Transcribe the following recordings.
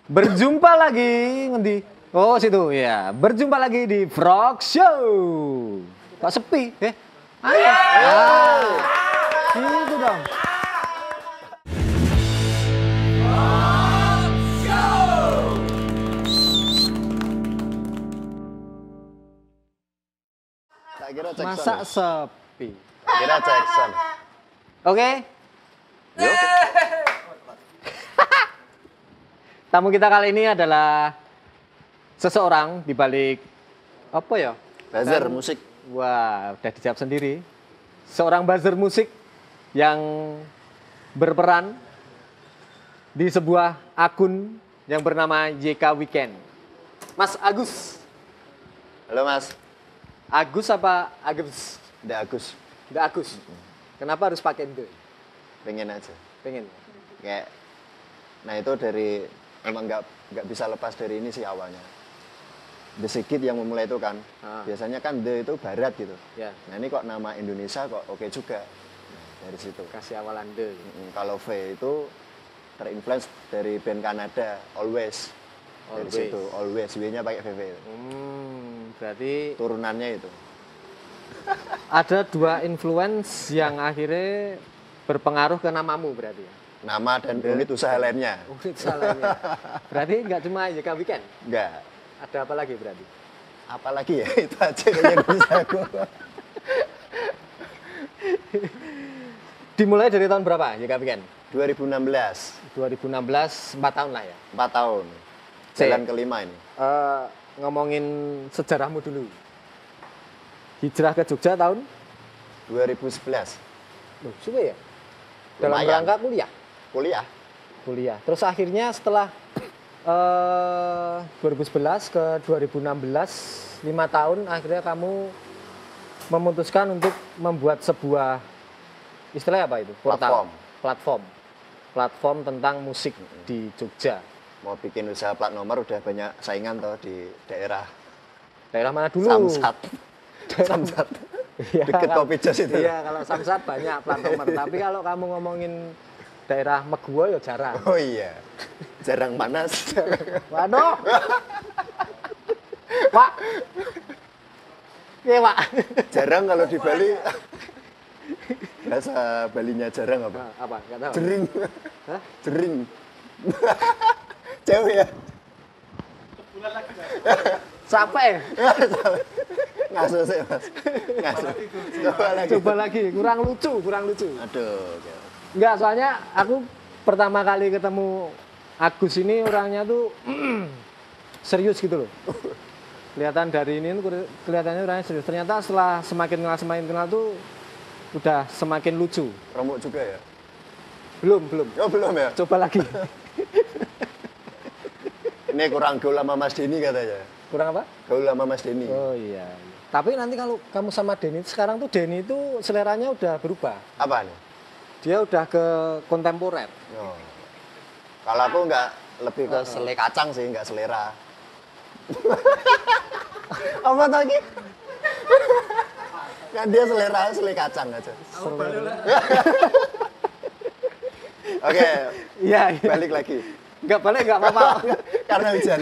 Berjumpa lagi ngendi? Oh, situ ya. Berjumpa lagi di Frog Show. Kok sepi? Ayo. Itu dong. Tak kira Jackson. Masa Ya? sepi? Tak kira Jackson. Oke. Ya, oke. Tamu kita kali ini adalah seseorang di balik apa ya? Buzzer musik. Wah, udah dijawab sendiri. Seorang buzzer musik yang berperan di sebuah akun yang bernama YK Weekend. Mas Agus. Halo Mas. Agus apa Agus? Udah Agus. Udah Agus. Kenapa harus pakai itu? Pengen aja. Pengen. Kayak. Nah itu dari emang nggak bisa lepas dari ini sih awalnya. The Sigit yang memulai itu kan. Biasanya kan The itu barat gitu. Ya. Nah ini kok nama Indonesia kok oke juga. Nah, dari situ. Kasih awalan The. Kalau V itu terinfluence dari band Kanada Always. Dari Always. situ Always W-nya pakai VV. Berarti Turunannya itu. ada dua influence yang akhirnya berpengaruh ke namamu berarti ya? Nama dan unit usaha lainnya. Unit salahnya. Berarti nggak cuma YK Weekend? Enggak. Ada apa lagi berarti? Apalagi ya itu aja yang bisa aku. Dimulai dari tahun berapa YK Weekend? 2016, 2016, 4 tahun lah ya? 4 tahun. Jalan kelima ini. Ngomongin sejarahmu dulu. Hijrah ke Jogja tahun? 2011. Loh, suwe ya? Dalam Lumayan. rangka kuliah? Kuliah. Kuliah. Terus akhirnya setelah 2011 ke 2016, 5 tahun akhirnya kamu memutuskan untuk membuat sebuah istilah apa itu? Portal. Platform tentang musik di Jogja. Mau bikin usaha plat nomor udah banyak saingan toh di daerah Daerah mana dulu? Samsat. Daerah- Samsat. Iya, Deket kalau- Kopi Jos itu. Iya, kalau Samsat banyak plat nomor. Tapi kalau kamu ngomongin daerah Meguwo ya jarang. Oh iya. Jarang panas. Waduh. Pak. Iya, Pak. Jarang kalau di Bali. Bahasa Balinya jarang apa? Apa? Enggak tahu. Jering. Hah? Jering. Cewek ya? Capek. Ngaso sih Mas. Ngaso. Coba lagi. Coba lagi, kurang lucu. Aduh. Enggak, soalnya aku pertama kali ketemu Agus ini orangnya tuh serius gitu loh. Kelihatan dari ini tuh kelihatannya orangnya serius. Ternyata setelah semakin kenal tuh udah semakin lucu. Remuk juga ya? Belum. Oh belum ya? Coba lagi. Ini kurang gaul sama Mas Denny katanya. Kurang apa? Gaul sama Mas Denny. Oh iya. Tapi nanti kalau kamu sama Denny, sekarang tuh Denny itu seleranya udah berubah. Apa nih? Dia udah ke kontemporer. Oh. Kalau aku nggak lebih ke selai kacang sih, nggak selera. Apa lagi? Kan dia selera selai kacang aja. Oke, Iya. balik lagi. Nggak balik, nggak apa-apa. Karena hujan.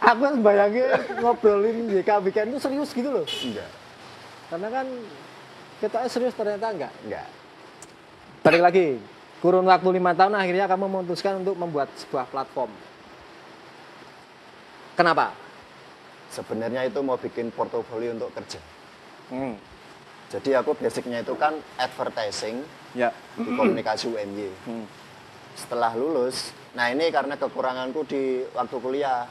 Aku kan bayangin ngobrolin YK Weekend itu serius gitu loh. Enggak, Karena kan kita serius ternyata enggak. enggak. Balik lagi, kurun waktu 5 tahun akhirnya kamu memutuskan untuk membuat sebuah platform. Kenapa? Sebenarnya itu mau bikin portofolio untuk kerja. Jadi aku basicnya itu kan advertising Ya. di komunikasi UNY. Setelah lulus, nah ini karena kekuranganku di waktu kuliah,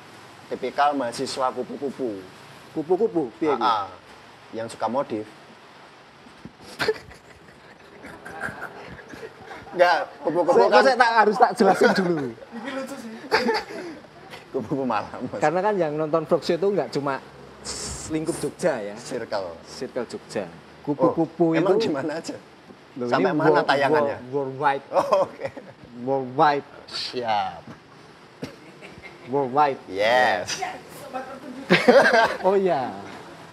tipikal mahasiswa kupu-kupu. Kupu-kupu, piye iki? Yang suka modif. Enggak, kupu-kupu kan Saya harus tak jelasin dulu. kupu-kupu malam, Mas. Karena kan yang nonton vlog show itu enggak cuma lingkup Jogja ya, Circle. circle Jogja. Kupu-kupu emang itu di mana aja? Loh, Sampai ini mana tayangannya? Worldwide, Oh, oke. worldwide, Siap. worldwide. Yes. Oh iya.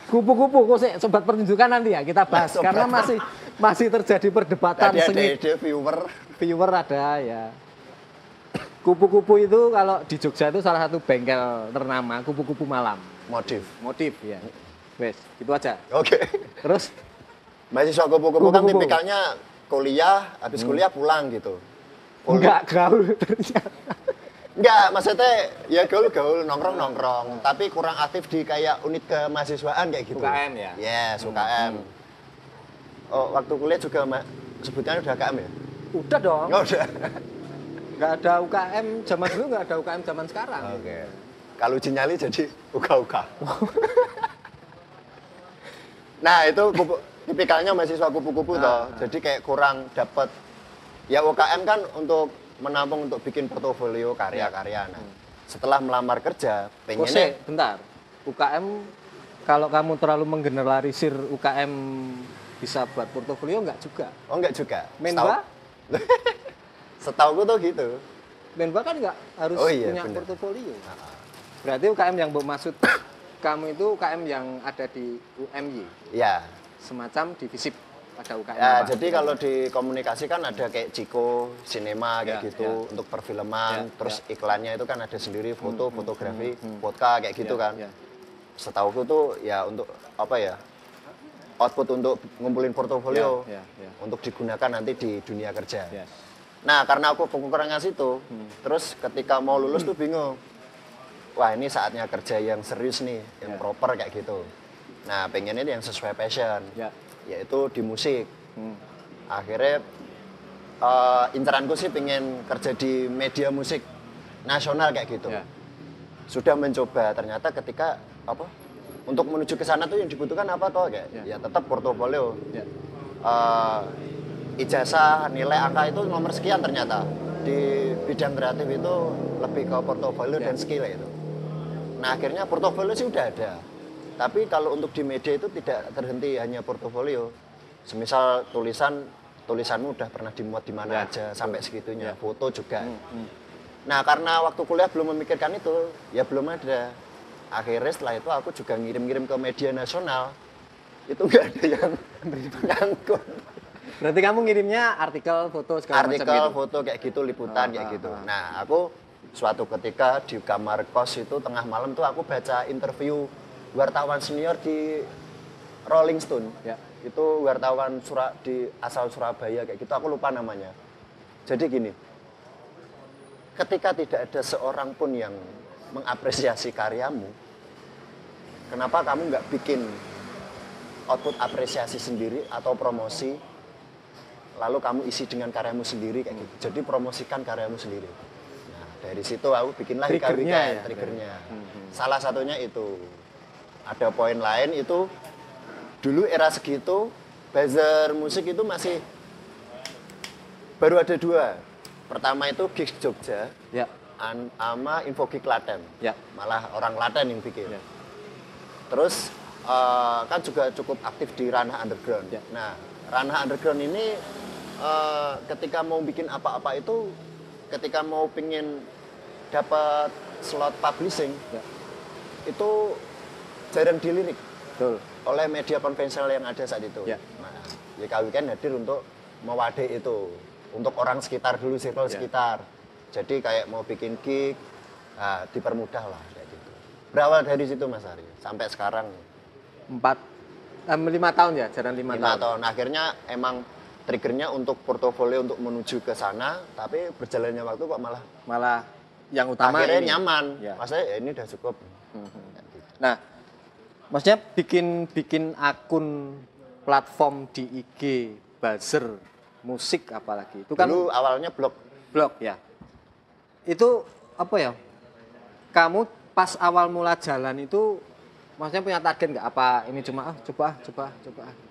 Kupu-kupu kok sih sobat pertunjukan nanti ya kita bahas Sobat. karena masih terjadi perdebatan Tadi ada sengit. ide viewer. Viewer ada ya. Kupu-kupu itu kalau di Jogja itu salah satu bengkel ternama kupu-kupu malam. Motif ya. Wes, gitu aja. Oke. Terus Mahasiswa kupu-kupu kan Kupu-kupu. tipikalnya kuliah, habis kuliah pulang gitu. enggak gaul ternyata. Enggak, maksudnya ya gaul-gaul nongkrong-nongkrong, tapi kurang aktif di kayak unit kemahasiswaan kayak gitu. UKM ya? Yes, UKM. Oh, waktu kuliah juga sebutannya udah UKM ya? Udah dong. Oh, udah. Enggak ada UKM zaman dulu, enggak ada UKM zaman sekarang. Oke. Kalau uji nyali jadi uka-uka. Nah, itu tipikalnya mahasiswa kupu-kupu toh. Jadi kayak kurang dapat ya UKM kan untuk menampung untuk bikin portofolio karya-karya. Nah, setelah melamar kerja, pengennya bentar. UKM kalau kamu terlalu menggeneralisir UKM bisa buat portofolio enggak juga. oh enggak juga. Menba? Setauku tuh gitu. Menba kan enggak harus Oh iya, punya bener. portofolio. Berarti UKM yang bermaksud kamu itu UKM yang ada di UMY, Ya. semacam di FISIP ada UKM. Ya, apa? jadi kalau di komunikasi kan ada kayak Ciko, sinema kayak Ya, gitu ya. untuk perfilman, Ya, terus iklannya itu kan ada sendiri foto, fotografi, podcast kayak gitu Ya, kan. ya. Setauku tuh ya untuk apa ya? Output untuk ngumpulin portofolio Ya, ya, ya. untuk digunakan nanti di dunia kerja. Yes. Nah, karena aku kekurangan situ, terus ketika mau lulus tuh bingung. Wah, ini saatnya kerja yang serius nih, yang Ya. proper kayak gitu. Nah, pengennya yang sesuai passion, Ya. yaitu di musik. Hmm. Akhirnya inceranku sih pengen kerja di media musik nasional kayak gitu. Ya. Sudah mencoba, ternyata ketika apa? Untuk menuju ke sana tuh yang dibutuhkan apa toh kayak? Ya. Ya tetap portofolio. Ya. Ijazah, nilai angka itu nomor sekian ternyata. Di bidang kreatif itu lebih ke portofolio Ya. dan skill itu. Nah, akhirnya portofolio sih udah ada. Tapi kalau untuk di media itu tidak terhenti hanya portofolio. Semisal tulisanmu udah pernah dimuat di mana Ya, aja sampai segitunya, Ya. foto juga. Nah, karena waktu kuliah belum memikirkan itu, ya belum ada. Akhirnya setelah itu aku juga ngirim-ngirim ke media nasional. Itu nggak ada yang nyangkut. Berarti kamu ngirimnya artikel, foto segala macam Artikel, gitu. foto kayak gitu, liputan kayak gitu. Nah, aku suatu ketika di kamar kos itu tengah malam tuh aku baca interview wartawan senior di Rolling Stone. Ya. Itu wartawan di asal Surabaya kayak gitu, aku lupa namanya. Jadi gini, ketika tidak ada seorang pun yang mengapresiasi karyamu, kenapa kamu nggak bikin output apresiasi sendiri atau promosi, lalu kamu isi dengan karyamu sendiri kayak gitu. Jadi promosikan karyamu sendiri. Nah, dari situ aku bikinlah Hika Triggernya Weekend, ya? triggernya. Salah satunya itu. Ada poin lain itu, dulu era segitu, buzzer musik itu masih baru ada dua. Pertama itu Gigs Jogja, Ya. sama Info Gig Klaten. Ya. Malah orang Klaten yang bikin. Ya. Terus kan juga cukup aktif di ranah underground. Ya. Nah, ranah underground ini ketika mau bikin apa-apa itu, ketika mau pingin dapat slot publishing, Ya. itu jarang dilirik Betul. oleh media konvensional yang ada saat itu. Ya. Nah, YK Weekend hadir untuk mewadai itu, untuk orang sekitar dulu, circle Ya. sekitar. Jadi kayak mau bikin gig, nah, dipermudah lah kayak gitu. Berawal dari situ Mas Ari, sampai sekarang 5 tahun ya, jalan 5 5 tahun. tahun. Akhirnya emang triggernya untuk portofolio untuk menuju ke sana, tapi berjalannya waktu kok Malah yang utama akhirnya ini. nyaman. Ya. Maksudnya ya ini udah cukup. Nah, maksudnya bikin akun platform di IG, buzzer, musik apalagi. Itu kan Dulu awalnya blog. blog ya. Itu apa ya? Kamu pas awal mula jalan itu maksudnya punya target nggak? Apa ini cuma coba.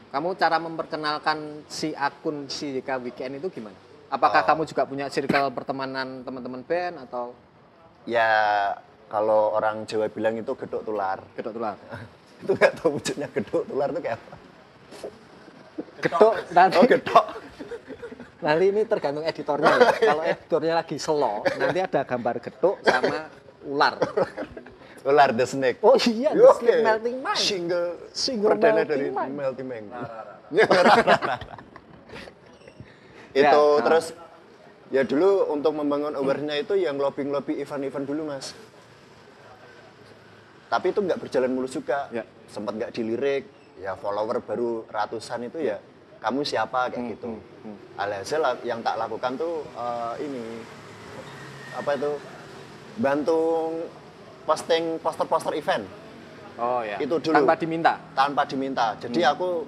Kamu cara memperkenalkan si akun si YK Weekend itu gimana? Apakah kamu juga punya circle pertemanan teman-teman band atau Ya kalau orang Jawa bilang itu gedok tular. gedok tular? Itu nggak tahu wujudnya gedok tular itu kayak apa. Gedok nanti, Oh gedok. nanti ini tergantung editornya ya. Kalau editornya lagi slow, nanti ada gambar gedok sama ular. Ular the snake. Oh iya, The Oke. Snake Melting Mind. Single perdana Melting dari Mind. Melting Mind. Ya, Itu nah. terus Ya dulu untuk membangun awareness itu yang lobbying event-event dulu mas. Tapi itu nggak berjalan mulus juga. Ya. Sempat nggak dilirik, ya follower baru ratusan itu ya kamu siapa kayak gitu. Alhasil yang tak lakukan tuh ini apa itu bantu posting poster-poster event. Oh ya. Itu dulu. Tanpa diminta. Tanpa diminta. Jadi aku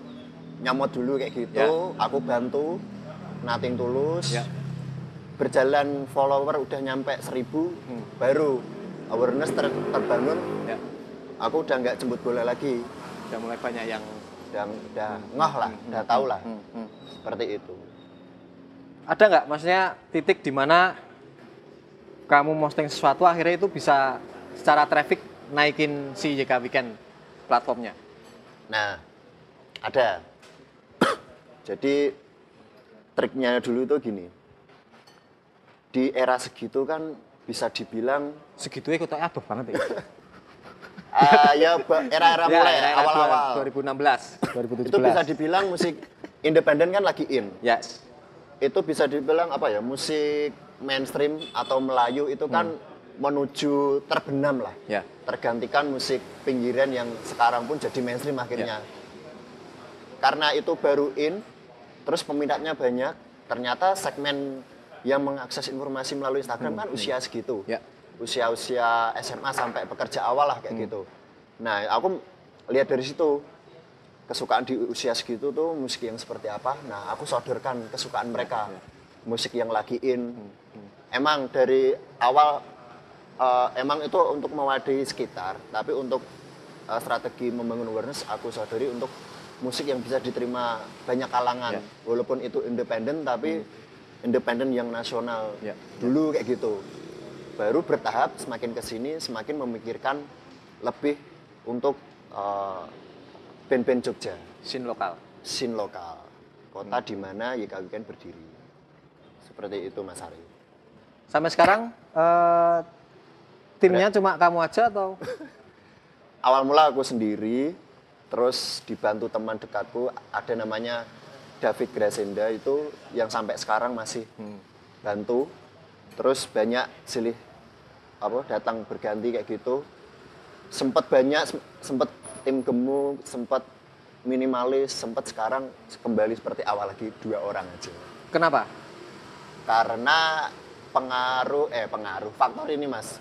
nyamot dulu kayak gitu, aku bantu nothing tulus. Ya. Berjalan follower udah nyampe 1000, baru awareness terbangun. Ya. Aku udah nggak jemput bola lagi. Udah mulai banyak yang Udah ngeh lah, udah tahu lah. Seperti itu. ada nggak maksudnya titik di mana kamu posting sesuatu akhirnya itu bisa secara traffic naikin si YK Weekend platformnya? Nah, ada. Jadi triknya dulu itu gini. Di era segitu kan bisa dibilang Segitunya kok aduh banget ya. ya era-era mulai awal-awal 2016, 2017. itu bisa dibilang musik independen kan lagi in. Yes. Itu bisa dibilang apa ya, musik mainstream atau Melayu itu kan menuju terbenam lah. Ya. Tergantikan musik pinggiran yang sekarang pun jadi mainstream akhirnya. Karena itu baru in, terus peminatnya banyak, ternyata segmen yang mengakses informasi melalui Instagram kan usia segitu. Ya. Usia-usia SMA sampai pekerja awal lah kayak gitu. Nah, aku lihat dari situ kesukaan di usia segitu tuh musik yang seperti apa. Nah, aku sodorkan kesukaan mereka. Musik yang lagi in. Emang dari awal emang itu untuk mewadahi sekitar, tapi untuk strategi membangun awareness aku sodori untuk musik yang bisa diterima banyak kalangan. Walaupun itu independen tapi independen yang nasional. Dulu kayak gitu. Baru bertahap semakin kesini semakin memikirkan lebih untuk band-band Jogja, Scene lokal. scene lokal, kota di mana YK Weekend berdiri. Seperti itu Mas Ari. Sampai sekarang timnya cuma kamu aja atau? Awal mula aku sendiri, terus dibantu teman dekatku, ada namanya David Grasenda itu yang sampai sekarang masih bantu. Terus banyak silih datang berganti kayak gitu. Sempat banyak, sempat tim gemuk, sempat minimalis, sempat sekarang kembali seperti awal lagi 2 orang aja. Kenapa? Karena pengaruh faktor ini Mas.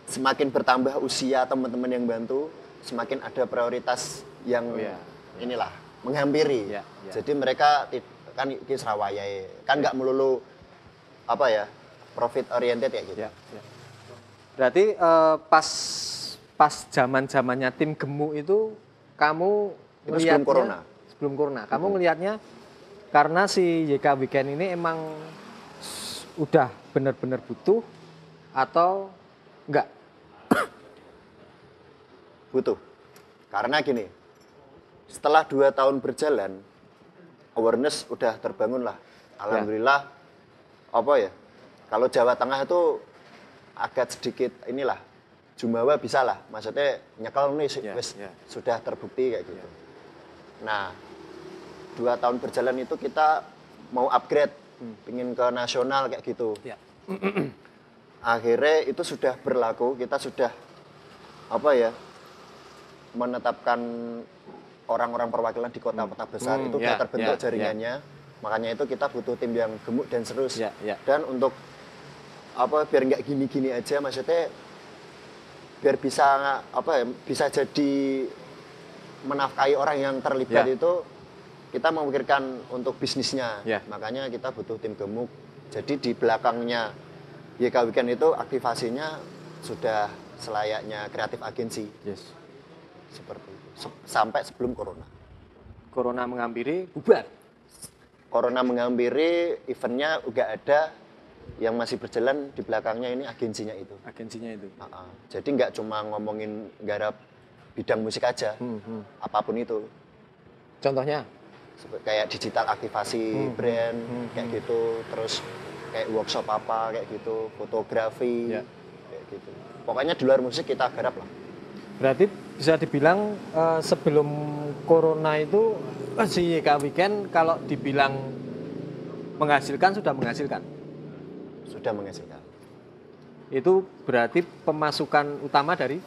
Semakin bertambah usia teman-teman yang bantu, semakin ada prioritas yang inilah menghampiri. Jadi mereka kan iki Sarawaya kan nggak melulu profit oriented ya gitu. Berarti pas zaman-zamannya tim gemuk itu kamu Itu sebelum corona. Kamu ngelihatnya karena si YK Weekend ini emang udah benar-benar butuh atau enggak? Butuh. Karena gini, setelah 2 tahun berjalan, awareness udah terbangun lah. Alhamdulillah, kalau Jawa Tengah itu agak sedikit inilah, Jumawa bisa lah, maksudnya nyekel nih sudah terbukti kayak gitu. Nah, 2 tahun berjalan itu kita mau upgrade, pingin ke nasional kayak gitu. Akhirnya itu sudah berlaku, kita sudah menetapkan orang-orang perwakilan di kota-kota besar itu sudah terbentuk jaringannya. Makanya itu kita butuh tim yang gemuk dan serius. Dan untuk biar nggak gini-gini aja, maksudnya biar bisa jadi menafkahi orang yang terlibat itu, kita memikirkan untuk bisnisnya. Makanya kita butuh tim gemuk. Jadi di belakangnya YK Weekend itu aktivasinya sudah selayaknya kreatif agensi. Seperti itu. Sampai sebelum corona. Corona menghampiri, bubar. Corona menghampiri, eventnya udah ada, yang masih berjalan di belakangnya ini agensinya itu. Jadi nggak cuma ngomongin garap bidang musik aja, apapun itu. Contohnya? Kayak digital aktivasi brand, kayak gitu. Terus kayak workshop kayak gitu, fotografi, kayak gitu. Pokoknya di luar musik kita garap lah. Berarti bisa dibilang sebelum corona itu si YK Weekend kalau dibilang menghasilkan sudah menghasilkan. Sudah menghasilkan. Itu berarti pemasukan utama dari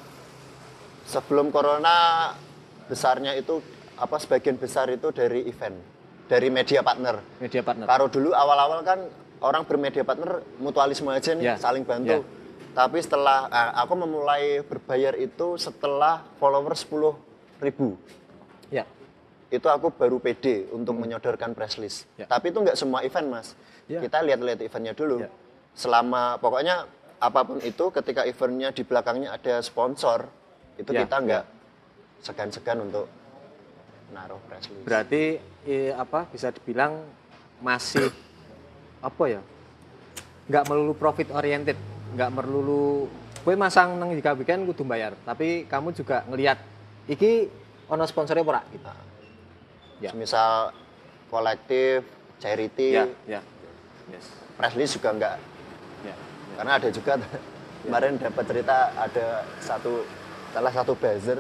Sebelum corona besarnya itu sebagian besar itu dari event, dari media partner. media partner. Kalau dulu awal-awal kan orang bermedia partner mutualisme aja nih, Ya. saling bantu. Ya. Tapi setelah aku memulai berbayar itu setelah follower 10.000. Ya. Itu aku baru pede untuk menyodorkan press list. Ya. Tapi itu nggak semua event, Mas. Ya. Kita lihat-lihat eventnya dulu. Ya. Selama pokoknya apapun itu, ketika eventnya di belakangnya ada sponsor, itu Ya. kita nggak segan-segan untuk naruh press list. Berarti bisa dibilang masih nggak melulu profit oriented, nggak melulu kowe masang nang jika weekend kudu bayar, tapi kamu juga ngelihat iki ono sponsornya ora gitu. Ya. Misal kolektif, charity, Ya. Yes. press list juga nggak. Ya. Karena ada juga kemarin dapat cerita ada salah satu buzzer,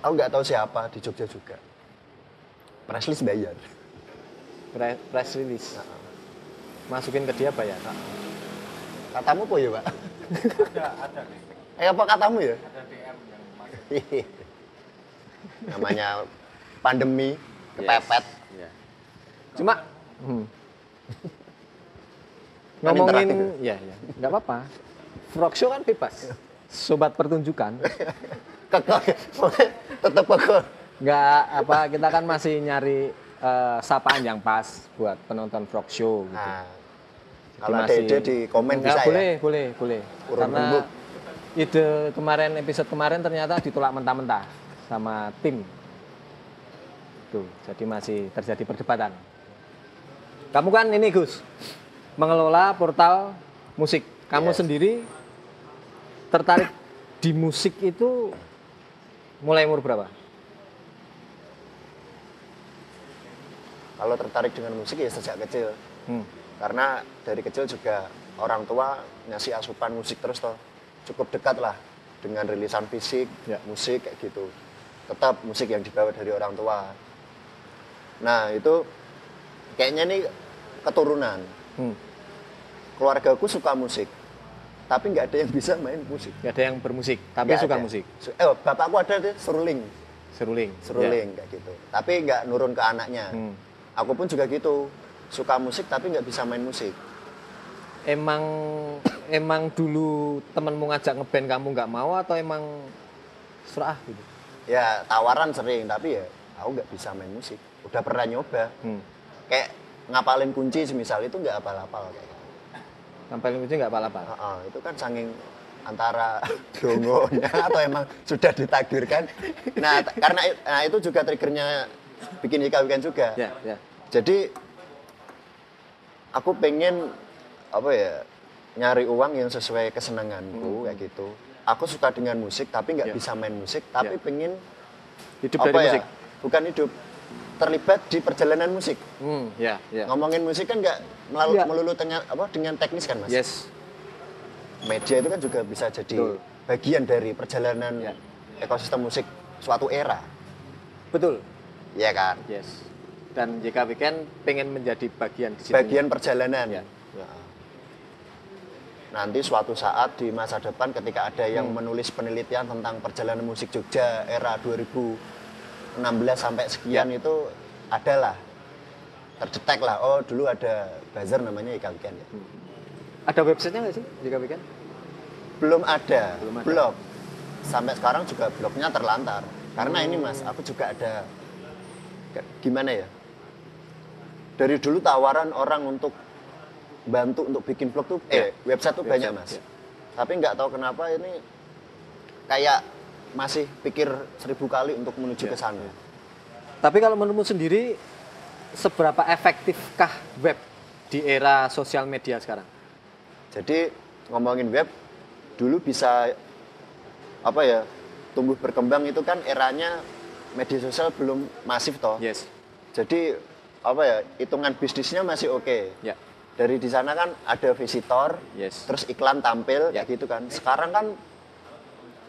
aku nggak tahu siapa di Jogja juga. Press list bayar. Press release. Masukin ke dia bayar. Katamu apa ya, Pak? Ada nih. Apa katamu ya? Ada DM yang masuk. Namanya pandemi, kepepet. Ya. Cuma Kan ngomongin interaktif ya, nggak apa-apa. Frog show kan bebas. Sobat pertunjukan. Kekeh, tetap kekeh. Nggak kita kan masih nyari sapaan yang pas buat penonton frog show gitu. Nah, Jadi kalau ada ide di komen Nggak, bisa boleh. Urun Karena rembuk. ide episode kemarin ternyata ditolak mentah-mentah sama tim. Tuh, jadi masih terjadi perdebatan. Kamu kan ini Gus, mengelola portal musik. Kamu Yes. sendiri tertarik di musik itu mulai umur berapa? Kalau tertarik dengan musik ya sejak kecil. Karena dari kecil juga orang tua ngasih asupan musik terus toh. Cukup dekat lah dengan rilisan fisik, Ya. musik kayak gitu. Tetap musik yang dibawa dari orang tua. Nah itu kayaknya nih keturunan. Keluargaku suka musik, tapi nggak ada yang bisa main musik. Gak ada yang bermusik, tapi Nggak suka ada. musik. Bapakku ada tuh seruling Seruling. kayak gitu. Tapi nggak nurun ke anaknya. Aku pun juga gitu, suka musik tapi nggak bisa main musik. Emang dulu temenmu ngajak ngeband kamu nggak mau atau emang serah gitu? Ya tawaran sering, tapi ya aku nggak bisa main musik. Udah pernah nyoba, kayak ngapalin kunci semisal itu nggak apal-apal kayak. Sampai kunci nggak apa-apa. Itu kan saking antara dongonya atau emang sudah ditakdirkan. Nah karena itu juga triggernya bikin weekend juga. Ya. Jadi aku pengen nyari uang yang sesuai kesenanganku kayak gitu. Aku suka dengan musik tapi nggak bisa main musik, tapi pengen Hidup dari musik. bukan hidup, terlibat di perjalanan musik. Ya. Ngomongin musik kan nggak melulu dengan teknis kan, Mas. Yes. Media itu kan juga bisa jadi bagian dari perjalanan ekosistem musik suatu era. Betul. Iya kan? Yes. Dan JK Weekend pengen menjadi bagian di situ. Bagian perjalanan. Ya. Nanti suatu saat di masa depan ketika ada yang menulis penelitian tentang perjalanan musik Jogja era 2016 sampai sekian itu adalah terdetek lah. Oh dulu ada buzzer namanya JK Weekend ya. Ada websitenya nggak sih JK Weekend? Belum ada. Belum ada. Blog. Sampai sekarang juga blognya terlantar. Karena ini Mas, aku juga ada gimana ya? Dari dulu tawaran orang untuk bantu untuk bikin blog tuh website tuh banyak Mas. Tapi nggak tahu kenapa ini kayak masih pikir 1000 kali untuk menuju ke sana. Tapi kalau menurutmu sendiri seberapa efektifkah web di era sosial media sekarang? Jadi ngomongin web dulu bisa tumbuh berkembang itu kan eranya media sosial belum masif toh. Yes. Jadi hitungan bisnisnya masih oke. Ya. Dari di sana kan ada visitor, Yes. terus iklan tampil Ya. kayak gitu kan. Sekarang kan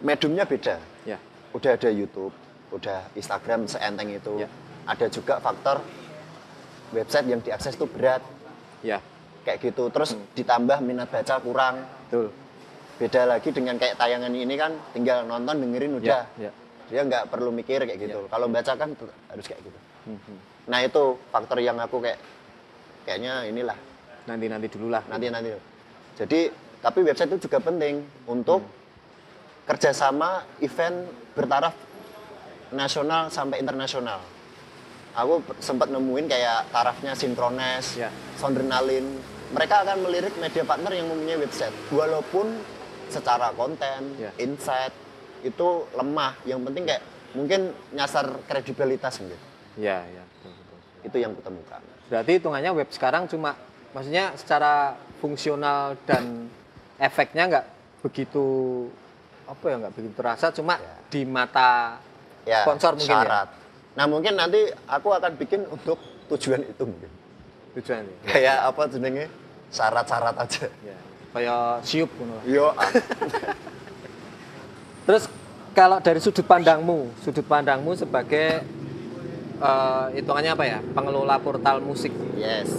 mediumnya beda. Ya. Udah ada YouTube, udah Instagram seenteng itu. Ya. Ada juga faktor website yang diakses itu berat. Ya, kayak gitu. Terus ditambah minat baca kurang. betul. Beda lagi dengan kayak tayangan ini kan tinggal nonton dengerin udah. Ya. Dia nggak perlu mikir kayak gitu. Kalau baca kan harus kayak gitu. Nah itu faktor yang aku kayaknya inilah Nanti dulu lah. nanti. Jadi tapi website itu juga penting untuk kerjasama event bertaraf nasional sampai internasional. Aku sempat nemuin kayak tarafnya Synchronize, Ya. Soundrenalin. Mereka akan melirik media partner yang mempunyai website. Walaupun secara konten, Ya. insight itu lemah. Yang penting kayak mungkin nyasar kredibilitas gitu. Ya, betul. Itu yang kutemukan. Berarti hitungannya web sekarang cuma, maksudnya secara fungsional dan efeknya nggak begitu nggak begitu terasa, cuma di mata Ya, sponsor mungkin syarat. Nah mungkin nanti aku akan bikin untuk tujuan itu mungkin. ya tujuan ini. Kayak apa jenenge? Syarat-syarat aja. Ya. Kayak siup ngono. Yo. Terus kalau dari sudut pandangmu sebagai hitungannya apa ya? Pengelola portal musik. Yes.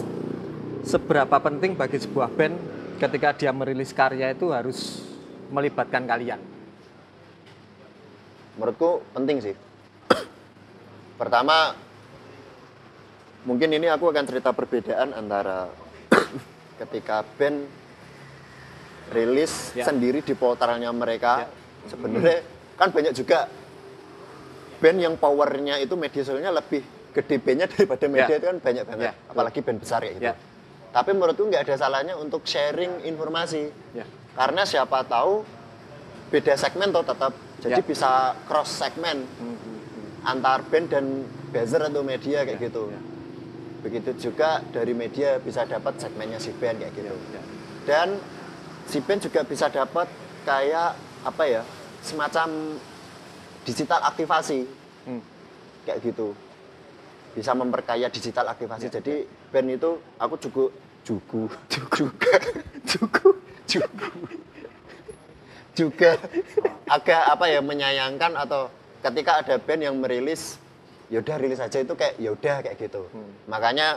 Seberapa penting bagi sebuah band ketika dia merilis karya itu harus melibatkan kalian? Menurutku penting sih. Pertama, mungkin ini aku akan cerita perbedaan antara ketika band rilis Ya. sendiri di portalnya mereka. Ya. Sebenarnya kan banyak juga band yang powernya itu media sosialnya lebih gede bandnya daripada media Ya. itu kan banyak banget. Ya, betul. Apalagi band besar kayak gitu. Ya. Tapi menurutku nggak ada salahnya untuk sharing informasi. Ya. Karena siapa tahu beda segmen toh tetap. Jadi Ya. bisa cross segmen antar band dan buzzer atau media kayak gitu. Ya. Begitu juga dari media bisa dapat segmennya si band kayak gitu. Ya. Dan si band juga bisa dapat kayak apa ya, semacam digital aktivasi kayak gitu. Bisa memperkaya digital aktivasi. Ya. Jadi band itu aku juga agak apa ya, menyayangkan atau ketika ada band yang merilis yaudah rilis aja itu kayak yaudah kayak gitu. Makanya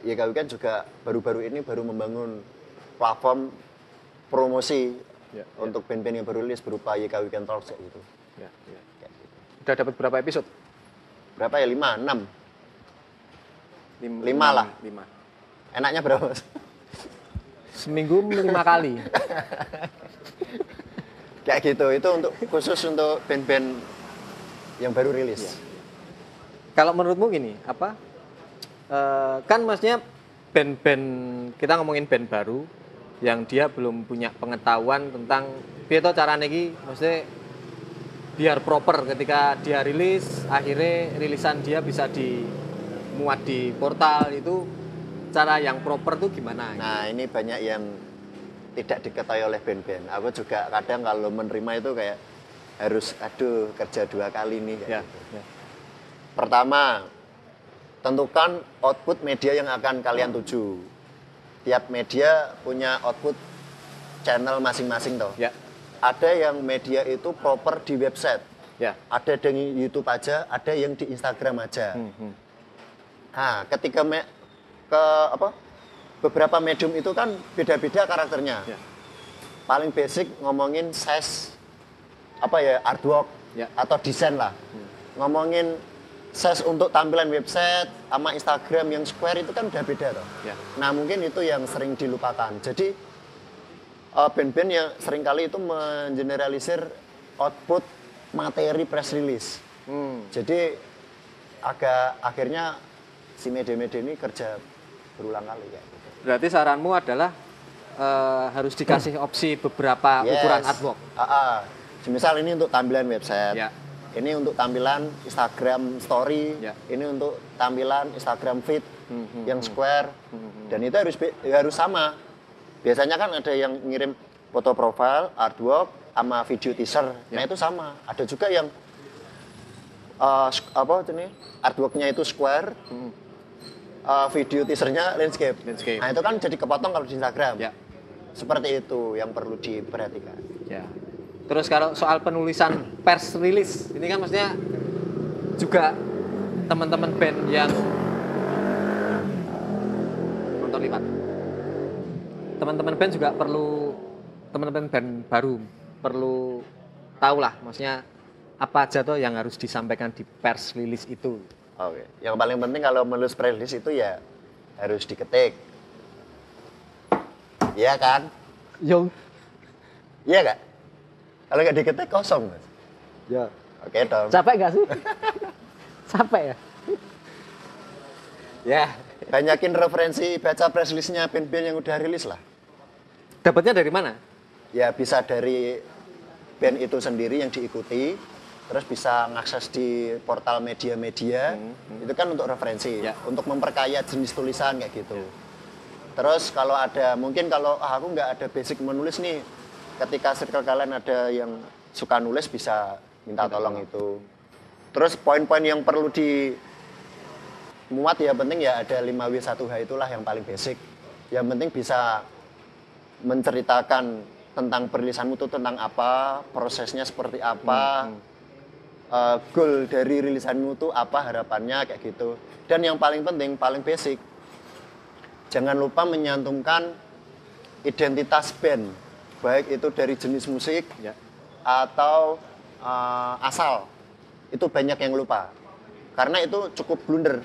YK Weekend juga baru-baru ini baru membangun platform promosi Ya, untuk band-band yang baru rilis berupa YK Weekend Talks kayak gitu. Ya. Kayak gitu. Udah dapat berapa episode? Berapa ya? 5, 6. 5 lah. 5. Enaknya berapa, Mas? Seminggu 5 kali. Kayak gitu. Itu untuk khusus untuk band-band yang baru rilis. Kalau menurutmu gini, apa? Kan maksudnya band-band, kita ngomongin band baru yang dia belum punya pengetahuan tentang piye to carane iki, maksudnya biar proper ketika dia rilis, akhirnya rilisan dia bisa dimuat di portal itu, cara yang proper tuh gimana? Nah, ini banyak yang tidak diketahui oleh band-band. Aku juga kadang kalau menerima itu kayak harus kerja 2 kali nih kayak Ya, gitu. ya. Pertama, tentukan output media yang akan kalian tuju. Tiap media punya output channel masing-masing toh. Ya. Ada yang media itu proper di website. Ya. Ada di YouTube aja, ada yang di Instagram aja. Nah, ketika beberapa medium itu kan beda-beda karakternya. Ya. Paling basic ngomongin size artwork Ya. atau desain lah. Ngomongin size untuk tampilan website sama Instagram yang square itu kan udah beda toh. Ya. Nah, mungkin itu yang sering dilupakan. Jadi band-band yang seringkali itu mengeneralisir output materi press release. Jadi akhirnya si media-media ini kerja berulang kali ya. Gitu. Berarti saranmu adalah harus dikasih opsi beberapa ukuran artwork. Misal ini untuk tampilan website. Ya. Ini untuk tampilan Instagram story. Ya. Ini untuk tampilan Instagram feed yang square. Dan itu harus sama. Biasanya kan ada yang ngirim foto profile, artwork, sama video teaser. Ya. Nah itu sama. Ada juga yang artworknya itu square, video teasernya landscape. Landscape. Nah itu kan jadi kepotong kalau di Instagram. Ya. Seperti itu yang perlu diperhatikan. Ya. Terus kalau soal penulisan press release, ini kan maksudnya juga teman-teman band yang teman-teman band juga perlu, teman-teman band baru perlu tahu lah, maksudnya apa aja tuh yang harus disampaikan di press release itu. Oke. Yang paling penting kalau menulis press release itu ya harus diketik. Iya kan? Yo, Iya nggak? Kalau nggak diketik kosong, Mas. ya. Oke dong. Capek gak sih? Capek ya? Ya. Banyakin referensi baca press release-nya band-band yang udah rilis lah. Dapatnya dari mana? Ya bisa dari band itu sendiri yang diikuti, terus bisa ngakses di portal media-media, itu kan untuk referensi, Ya. untuk memperkaya jenis tulisan kayak gitu. Terus kalau ada, mungkin kalau aku nggak ada basic menulis nih, ketika circle kalian ada yang suka nulis bisa minta tolong itu. Terus poin-poin yang perlu dimuat ya penting ya ada 5W1H itulah yang paling basic. Yang penting bisa menceritakan tentang perilisanmu itu tentang apa, prosesnya seperti apa, goal dari rilisanmu itu apa, harapannya kayak gitu. Dan yang paling penting, paling basic, jangan lupa menyantumkan identitas band, baik itu dari jenis musik Ya. atau asal. Itu banyak yang lupa, karena itu cukup blunder.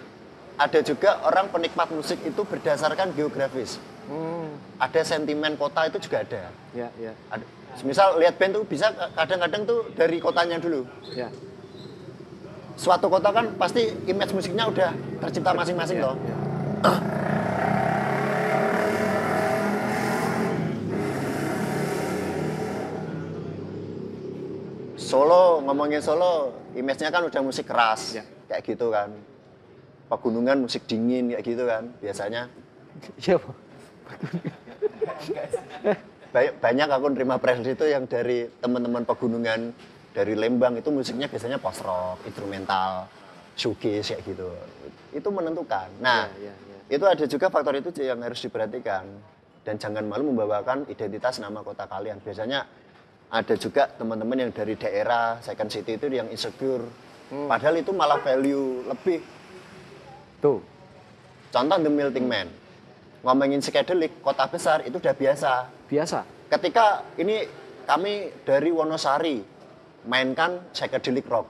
Ada juga orang penikmat musik itu berdasarkan geografis. Ada sentimen kota itu juga ada. Ya, ya. Misal lihat band tuh bisa kadang-kadang tuh dari kotanya dulu. Ya. Suatu kota kan pasti image musiknya udah tercipta masing-masing Ya, loh. ya. Solo, ngomongin Solo, image-nya kan udah musik keras, Ya. kayak gitu kan. Pegunungan musik dingin kayak gitu kan biasanya. Iya, Pak. Banyak aku nerima press release itu yang dari teman-teman pegunungan dari Lembang itu musiknya biasanya post rock, instrumental, shoegaze kayak gitu. Itu menentukan. Nah, Ya, ya, ya. itu ada juga faktor itu yang harus diperhatikan dan jangan malu membawakan identitas nama kota kalian. Biasanya ada juga teman-teman yang dari daerah second city itu yang insecure. Padahal itu malah value lebih. Tuh. Contoh The Melting Man. Ngomongin psychedelic, kota besar itu udah biasa. Biasa. Ketika ini kami dari Wonosari mainkan psychedelic rock,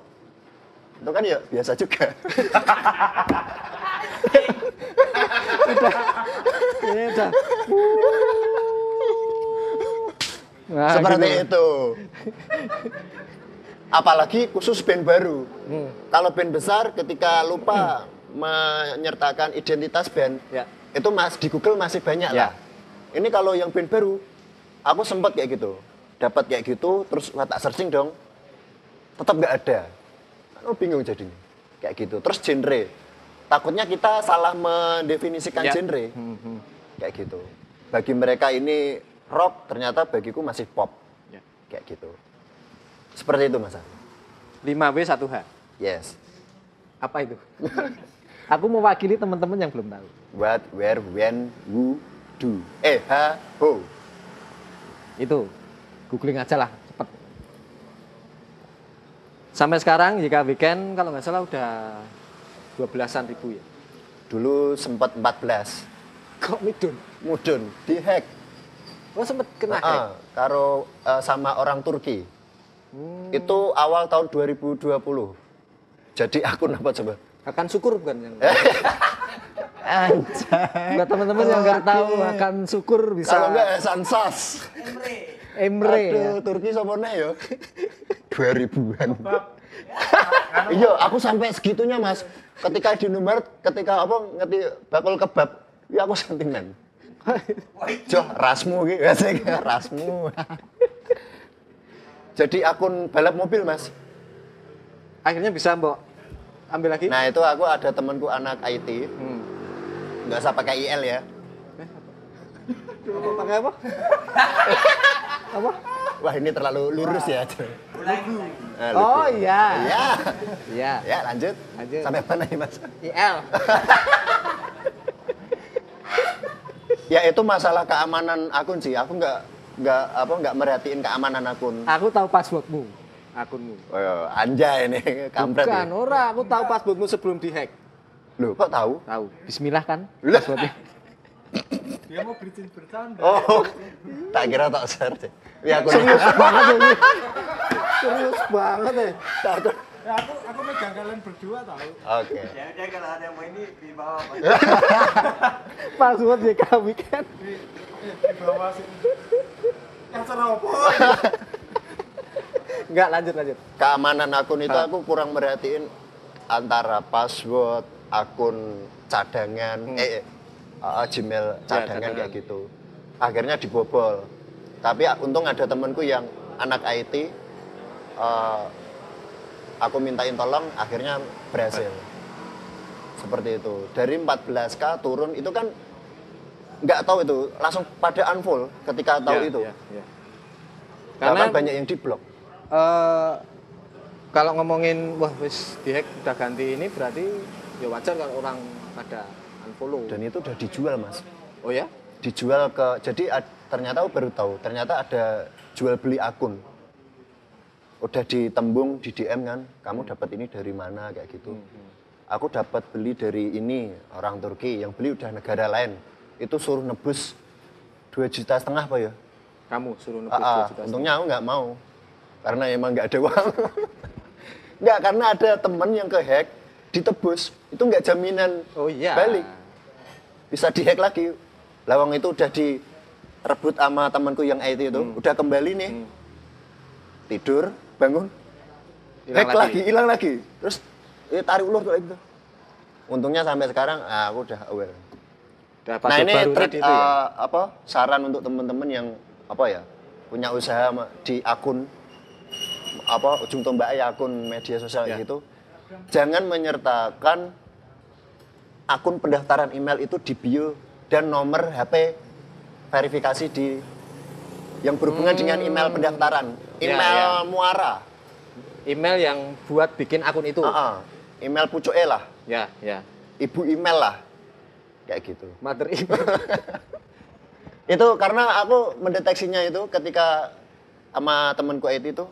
itu kan ya biasa juga. Ini udah. Nah, Seperti gitu. itu. Apalagi khusus band baru. Kalau band besar ketika lupa menyertakan identitas band, Ya. itu di Google masih banyak Ya. lah. Ini kalau yang band baru, aku sempat kayak gitu. Dapat kayak gitu, terus tak searching dong. Tetap nggak ada. Oh, bingung jadinya. Kayak gitu. Terus genre. Takutnya kita salah mendefinisikan Ya. genre. Kayak gitu. Bagi mereka ini rock, ternyata bagiku masih pop. Ya. Kayak gitu. Seperti itu, Mas. 5W1H. Yes. Apa itu? Aku mewakili teman-teman yang belum tahu. What, where, when, who, do. Ho. Itu. Googling aja lah, cepet. Sampai sekarang jika weekend kalau nggak salah udah 12-an ribu ya. Dulu sempat 14. Kok midun? Mudun, dihack. Oh sempet kena hack. Karo sama orang Turki. Itu awal tahun 2020. Jadi akun apa coba? Akan syukur bukan yang Anjay. buat teman-teman yang nggak tahu akan syukur bisa Kalau enggak Sansas. Emre ya. Aduh, Turki sopornya ya. 2000-an. Iya, aku sampai segitunya, Mas. Ketika di Indomaret, ketika apa ngerti bakul kebab, ya aku sentimen. Joh, rasmu gitu, rasmu. Jadi akun balap mobil, Mas. Akhirnya bisa mbok ambil lagi. Nah, itu aku ada temanku anak IT. Nggak usah pakai IL ya. Pakai apa? Apa? Wah, ini terlalu lurus ya. Nah, Oh lucu. iya. Iya. Iya. Ya, lanjut. Lanjut. Sampai mana nih, Mas? IL. Ya itu masalah keamanan akun sih. Aku nggak merhatiin keamanan akun. Aku tahu passwordmu, akunmu. Oh, iya, anjay nih, kampret Bukan, ya. ora, aku tahu passwordmu sebelum dihack. Loh, kok tahu? Tahu. Bismillah kan Lah. passwordnya. Dia mau bercanda. Oh, tak kira tak share deh. Ya aku Serius banget ini. Serius banget ya. Ya, aku megang kalian berdua tahu. Oke. Ya udah kalau ada yang mau ini di bawah Pak. Password JK Weekend. Di bawah sini. Yang seropo. Enggak, lanjut. Keamanan akun itu aku kurang merhatiin antara password, akun cadangan, Gmail cadangan kayak gitu. Akhirnya dibobol. Tapi untung ada temanku yang anak IT, aku mintain tolong, akhirnya berhasil. Seperti itu. Dari 14K turun, itu kan nggak tahu itu, langsung pada unfollow ketika tahu itu. Ya. Karena banyak yang diblok. Kalau ngomongin wah wis dihack udah ganti ini berarti ya wajar kalau orang pada unfollow. Dan itu udah dijual, Mas. Oh ya? Dijual ke, jadi ternyata aku baru tahu, ternyata ada jual beli akun. Udah ditembung di DM kan, kamu dapat ini dari mana kayak gitu. Aku dapat beli dari ini orang Turki, yang beli udah negara lain. Itu suruh nebus 2,5 juta Pak ya. Kamu suruh nebus 2 juta. Untungnya aku nggak mau, karena emang nggak ada uang. Nggak, karena ada temen yang kehack, ditebus, itu nggak jaminan balik. Bisa dihack lagi. Lawang itu udah direbut sama temanku yang IT itu, udah kembali nih. Tidur, bangun, hack lagi, hilang lagi. Terus tarik ulur tuh itu. Untungnya sampai sekarang aku udah aware. Nah ini trik saran untuk teman-teman yang punya usaha di akun ujung tombak ya akun media sosial gitu. Jangan menyertakan akun pendaftaran email itu di bio dan nomor HP verifikasi di yang berhubungan dengan email pendaftaran, email muara. Email yang buat bikin akun itu. Email pucuke lah. Ya. Ibu email lah. Kayak gitu. Mother email. Itu karena aku mendeteksinya itu ketika sama temanku IT itu,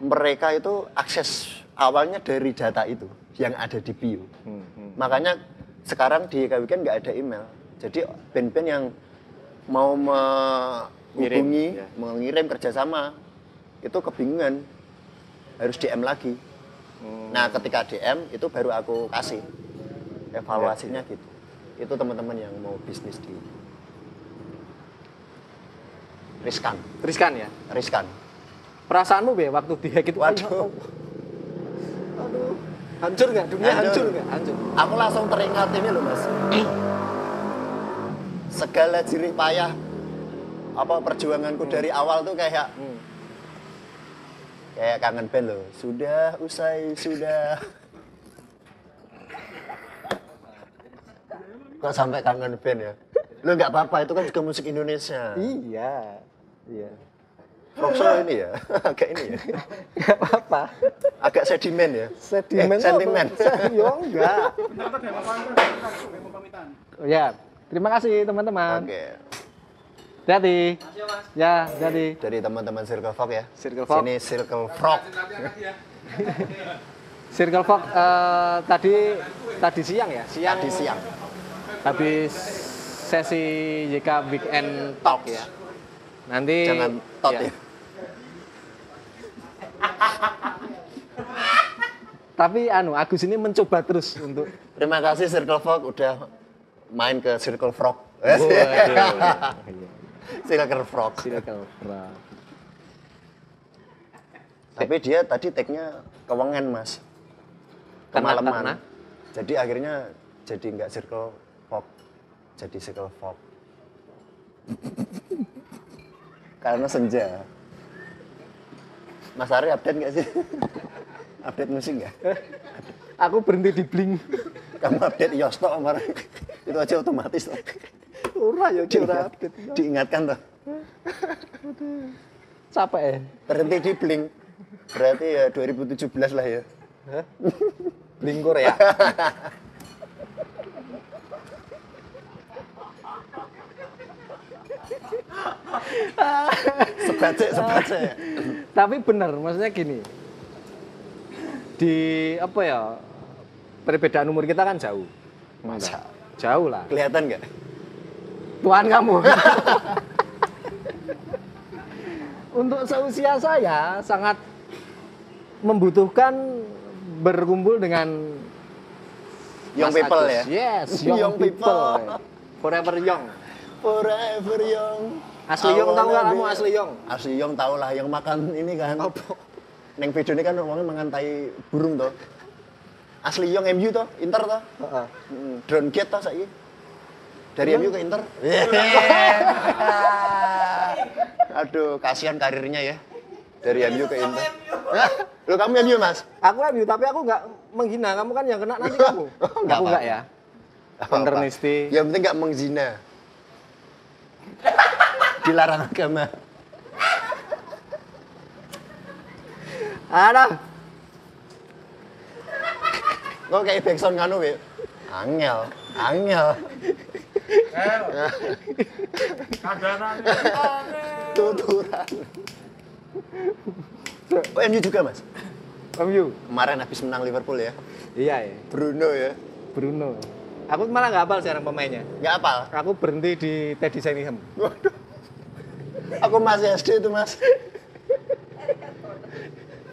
mereka itu akses awalnya dari data itu yang ada di bio. Makanya sekarang di YK Weekend nggak ada email. Jadi band-band yang mau mengirim kerjasama itu kebingungan, harus DM lagi. Nah ketika DM itu baru aku kasih evaluasinya gitu. Itu teman-teman yang mau bisnis di riskan ya? Riskan. Perasaanmu be waktu dihack itu? Waduh. Aduh. Hancur nggak? Dunia hancur nggak? Hancur. Aku langsung teringat ini loh Mas. Segala jerih payah perjuanganku dari awal tuh kayak kangen band loh. Sudah usai, sudah. Kok sampai kangen band ya? Lo nggak apa-apa, itu kan juga musik Indonesia. Iya. Rockso ini ya, agak ini ya. Nggak apa-apa. Agak sedimen ya. Sentimen. Yo enggak. Ya, terima kasih teman-teman. Oke. Jadi. Ya, jadi. Dari teman-teman Circle Frog ya. Circle Frog. Sini Circle Frog. Circle Frog tadi siang ya? Tadi siang. Habis sesi YK Weekend Talk ya. Nanti Jangan tot ya. Tapi Agus ini mencoba terus untuk Terima kasih Circle Frog udah main ke Circle Frog. Circle Frog. Circle Frog. Tapi dia tadi tag-nya kewengen Mas. Kemalaman. Jadi akhirnya jadi nggak Circle Frog, jadi Circle Frog. Karena senja. Mas Ari update nggak sih? Update musik nggak? Aku berhenti di Blink. Kamu update Yosto kemarin. Itu aja otomatis. Ora ya ora update. Diingatkan tuh. Capek ya. Berhenti di Blink. Berarti ya 2017 lah ya. Blink Korea. Sebacek. Tapi benar, maksudnya gini. Di perbedaan umur kita kan jauh. Masa? Jauh lah. Kelihatan nggak? Tuhan kamu. Untuk seusia saya sangat membutuhkan berkumpul dengan Young Mas people Agus. ya? Yes, young, Young people. people. Forever young. Forever young. Asli Young tahu nggak kamu asli Young? Asli Young tahu lah, yang makan ini kan. Neng video ini kan orangnya mangan tai burung toh. Asli Young MU toh, Inter toh. Heeh. Drone gate toh saiki. Dari MU ke Inter. Aduh, kasihan karirnya ya. Dari MU ke Inter. Loh, kamu MU, Mas? Aku MU tapi aku nggak menghina kamu kan yang kena nanti kamu. Nggak Aku apa-apa. nggak ya. Bener Apa-apa. Nisti. Yang penting nggak mengzina. Dilarang agama. Ada. Kok kayak backsound nganu, Wi? Angel, angel. Kadanan. Tuturan. Oh, MU juga, Mas? MU. Kemarin habis menang Liverpool ya. Iya ya. Bruno ya. Bruno. Aku malah nggak hafal sekarang pemainnya. Nggak apal. Aku berhenti di Teddy Sheringham. Waduh. Aku masih SD itu, Mas.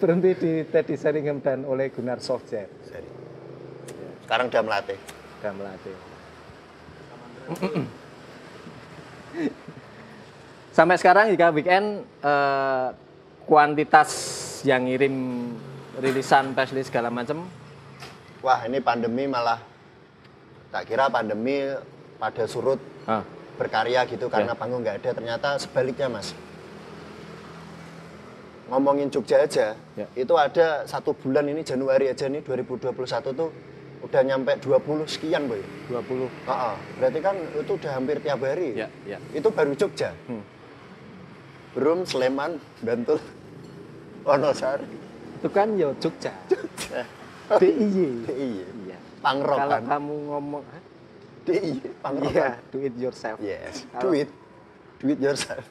Berhenti di Teddy Sheringham dan Ole Gunnar Solskjaer. Sekarang udah melatih. Dan melatih. Sampai sekarang jika weekend kuantitas yang ngirim rilisan Pasli segala macam. Wah, ini pandemi malah tak kira pandemi pada surut berkarya gitu karena panggung nggak ada. Ternyata sebaliknya, Mas. Ngomongin Jogja aja, itu ada 1 bulan ini Januari aja nih 2021 tuh udah nyampe 20 sekian, Boy. 20. Berarti kan itu udah hampir tiap hari. Ya, ya. Itu baru Jogja. Belum Sleman, Bantul, Wonosari. Itu kan ya Jogja. Jogja. DIY. DIY. Iya. Pangrok Kalau kan. kamu ngomong DIY, pangrok. iya, do it yourself. Yes, Kalau- do it yourself.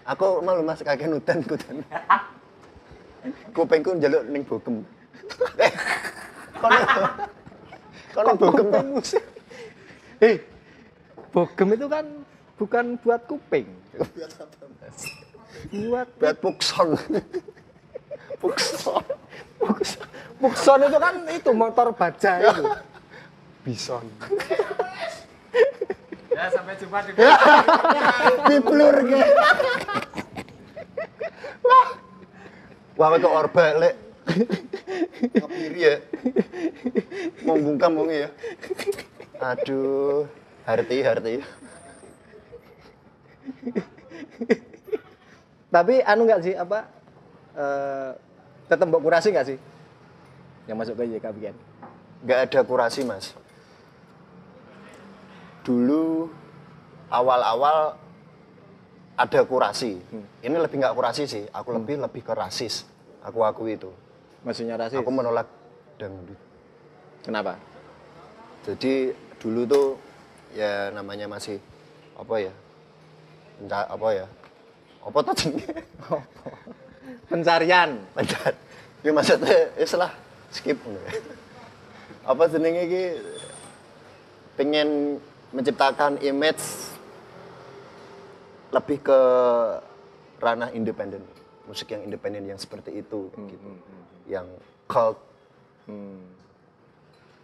Aku malu Mas kakek nudan kudan. Kupengku njaluk ning bokem. Kono bokem toh. Bogem itu kan bukan buat kuping. Buat apa, Mas? Buat Pukson. Pukson. Pukson itu kan itu motor baja itu. Bison. Ya, sampai jumpa di Diplur ke. Wah, kok orba lek. Ngepiri ya. Mau bungkam wong ya. Aduh, harti. Tapi anu nggak sih apa? Tetap mbok kurasi nggak sih? Yang masuk ke YKBN. Nggak ada kurasi, Mas. Dulu awal-awal ada kurasi. Ini lebih nggak kurasi sih. Aku lebih ke rasis. Aku akui itu. Maksudnya rasis. Aku menolak dangdut. Kenapa? Jadi dulu tuh ya namanya masih apa ya? Apa tuh jenenge? Pencarian. Pacar. Ya maksudnya lah skip. Apa jenenge iki pengen menciptakan image lebih ke ranah independen, musik yang independen yang seperti itu gitu. Yang cult,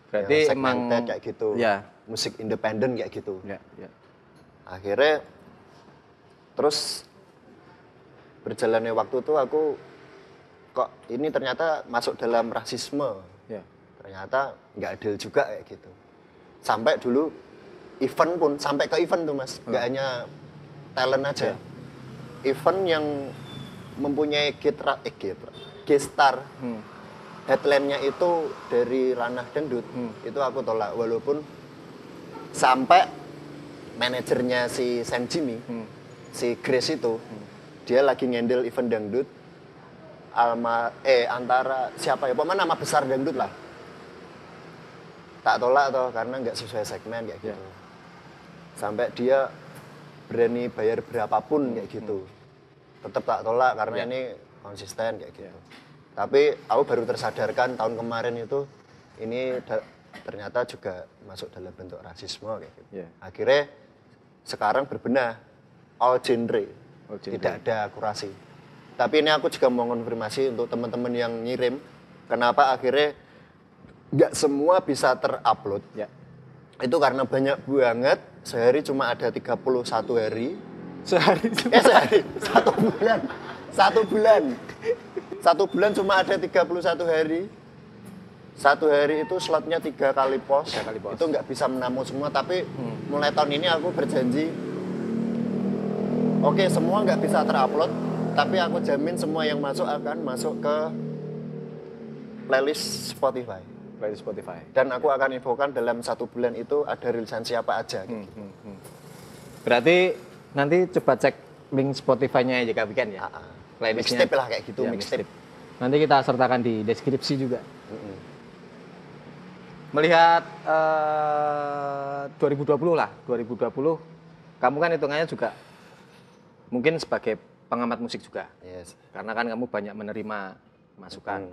Berarti yang emang segmented kayak gitu. Ya. Musik independen kayak gitu. Ya, ya. Akhirnya terus berjalannya waktu tuh aku kok ini ternyata masuk dalam rasisme. Ya. Ternyata nggak adil juga kayak gitu. Sampai dulu event pun sampai ke event tuh, Mas. Nggak hanya talent aja. Event yang mempunyai guest star. Headline-nya itu dari ranah dangdut. Itu aku tolak walaupun sampai manajernya si Sam Jimmy, si Grace itu, dia lagi ngendel event dangdut antara siapa ya, pokoknya nama besar dangdut lah. Tak tolak toh karena nggak sesuai segmen kayak gitu. Sampai dia berani bayar berapapun kayak gitu. Tetap tak tolak karena ini konsisten kayak gitu. Tapi aku baru tersadarkan tahun kemarin itu ini ternyata juga masuk dalam bentuk rasisme kayak gitu. Akhirnya sekarang berbenah all genre. All genre. Tidak ada kurasi. Tapi ini aku juga mau konfirmasi untuk teman-teman yang ngirim, kenapa akhirnya nggak semua bisa terupload. Ya. Itu karena banyak banget, sehari cuma ada 31 hari. Sehari. Sehari, 1 bulan. 1 bulan cuma ada 31 hari. 1 hari itu slotnya 3 kali post. 3 kali post. Itu nggak bisa menampung semua, tapi mulai tahun ini aku berjanji, oke, semua nggak bisa terupload, tapi aku jamin semua yang masuk akan masuk ke playlist Spotify. Playlist Spotify. Dan aku akan infokan dalam 1 bulan itu ada rilisan siapa aja. Gitu. Berarti nanti coba cek link Spotify-nya YK Weekend ya. Playlistnya. Mixtape lah kayak gitu, Ya, mixtape. Nanti kita sertakan di deskripsi juga. Melihat 2020 lah, 2020 kamu kan hitungannya juga mungkin sebagai pengamat musik juga. Yes. Karena kan kamu banyak menerima masukan.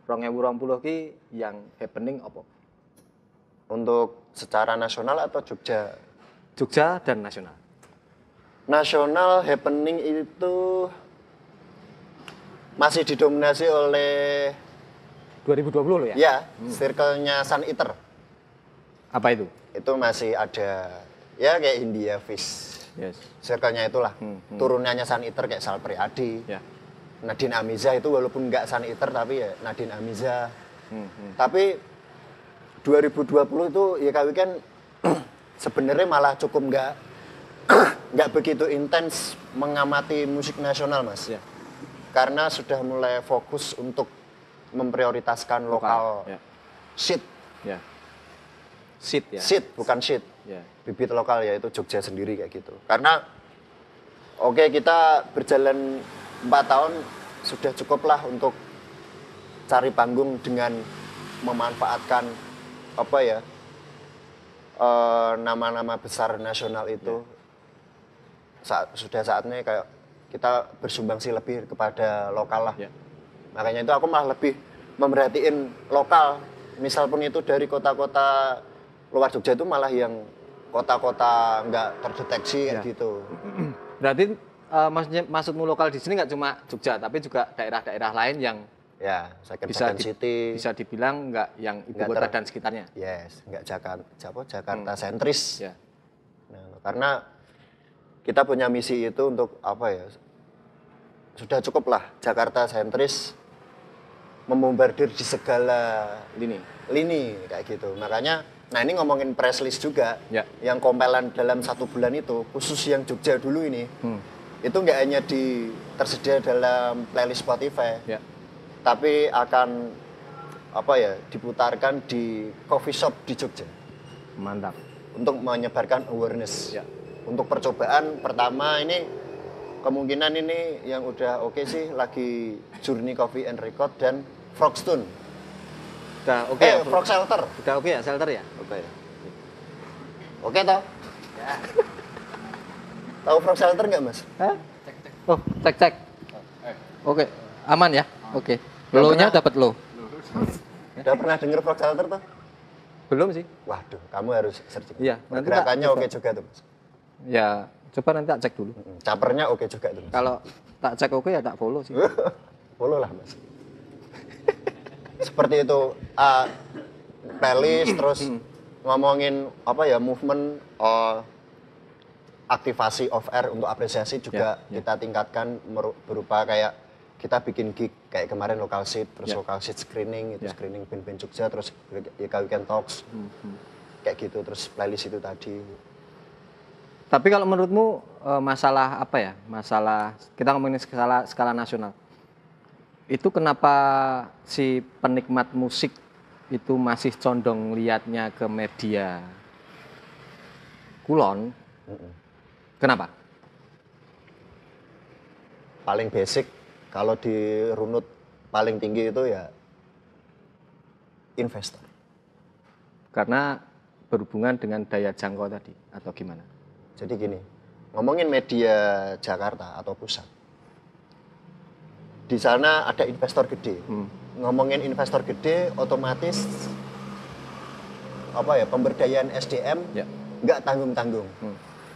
2020 ki yang happening apa? Untuk secara nasional atau Jogja? Jogja dan nasional. Nasional happening itu masih didominasi oleh 2020 loh ya? ya circle-nya Sun Eater. Apa itu? Itu masih ada ya kayak India Fish. Yes. Circle-nya itulah. Turunannya Sun Eater kayak Sal Priadi. Ya. Nadine Amiza itu walaupun nggak Sun Eater tapi ya Nadine Amiza. Tapi 2020 itu YK Weekend sebenarnya malah cukup nggak begitu intens mengamati musik nasional, Mas. Ya. Karena sudah mulai fokus untuk memprioritaskan lokal Ya. shit. Ya. Sit ya. Shit bukan shit. Ya. Bibit lokal yaitu Jogja sendiri kayak gitu. Karena oke, kita berjalan 4 tahun sudah cukup lah untuk cari panggung dengan memanfaatkan apa ya nama-nama besar nasional itu. Sudah saatnya kayak kita bersumbangsi lebih kepada lokal lah. Ya. Makanya itu aku malah lebih memerhatiin lokal. Misal pun itu dari kota-kota luar Jogja itu malah yang kota-kota nggak terdeteksi kayak gitu. Berarti maksudmu lokal di sini nggak cuma Jogja, tapi juga daerah-daerah lain yang Ya, second city. bisa dibilang nggak yang ibu Nggak kota dan sekitarnya. Yes, nggak Jakarta sentris. Ya. Nah, karena kita punya misi itu untuk apa ya? Sudah cukup lah Jakarta sentris membombardir di segala lini kayak gitu. Makanya, nah ini ngomongin press list juga, Ya. yang kompelan dalam 1 bulan itu, khusus yang Jogja dulu ini, itu nggak hanya tersedia dalam playlist Spotify, Ya. tapi akan apa ya diputarkan di coffee shop di Jogja Mantap. untuk menyebarkan awareness. Ya. Untuk percobaan pertama ini kemungkinan ini yang udah oke sih lagi Journey Coffee and Record dan Frogstone. Udah oke ya? Frog Shelter. Udah oke ya, shelter ya? Oke. Oke toh? Ya. Tahu Frog Shelter nggak, Mas? Hah? Oh, cek. Oke, aman ya? Oke. Lo-nya dapat lo. Udah pernah denger Frog Shelter tuh? Belum sih. Waduh, kamu harus searching. Iya, nanti Pergerakannya tak oke coba. juga tuh, Mas. Ya, coba nanti tak cek dulu. Capernya oke juga tuh, Mas. Kalau tak cek oke ya tak follow sih. Follow lah, Mas. Seperti itu, playlist terus ngomongin apa ya, movement aktivasi off air untuk apresiasi juga kita tingkatkan berupa kayak kita bikin gig kayak kemarin lokal seat, terus lokal seat screening, itu screening band-band Jogja, terus YK Weekend Talks, kayak gitu, terus playlist itu tadi. Tapi kalau menurutmu masalah apa ya? Masalah kita ngomongin skala nasional. Itu kenapa si penikmat musik itu masih condong liatnya ke media kulon? Kenapa? Paling basic kalau dirunut paling tinggi itu ya investor. Karena berhubungan dengan daya jangkau tadi atau gimana? Jadi gini, ngomongin media Jakarta atau pusat, di sana ada investor gede. Ngomongin investor gede, otomatis apa ya, pemberdayaan SDM nggak tanggung-tanggung.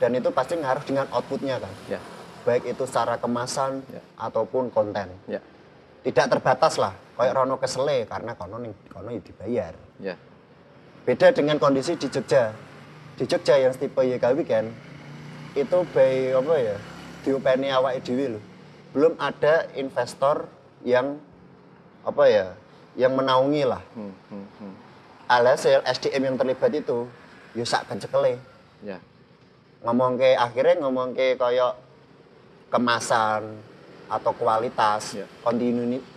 dan itu pasti ngaruh dengan outputnya kan. Ya. Baik itu secara kemasan Ya. ataupun konten. Ya. Tidak terbatas lah, kayak Rono kesele karena kono dibayar. Ya. Beda dengan kondisi di Jogja. Di Jogja yang tipe YK Weekend itu by apa ya? Diopeni awake dhewe lho. Belum ada investor yang apa ya? Yang menaungi lah. Alhasil SDM yang terlibat itu yo sak kencekele. Ya. Akhirnya ngomong ke kayak kemasan atau kualitas, Ya.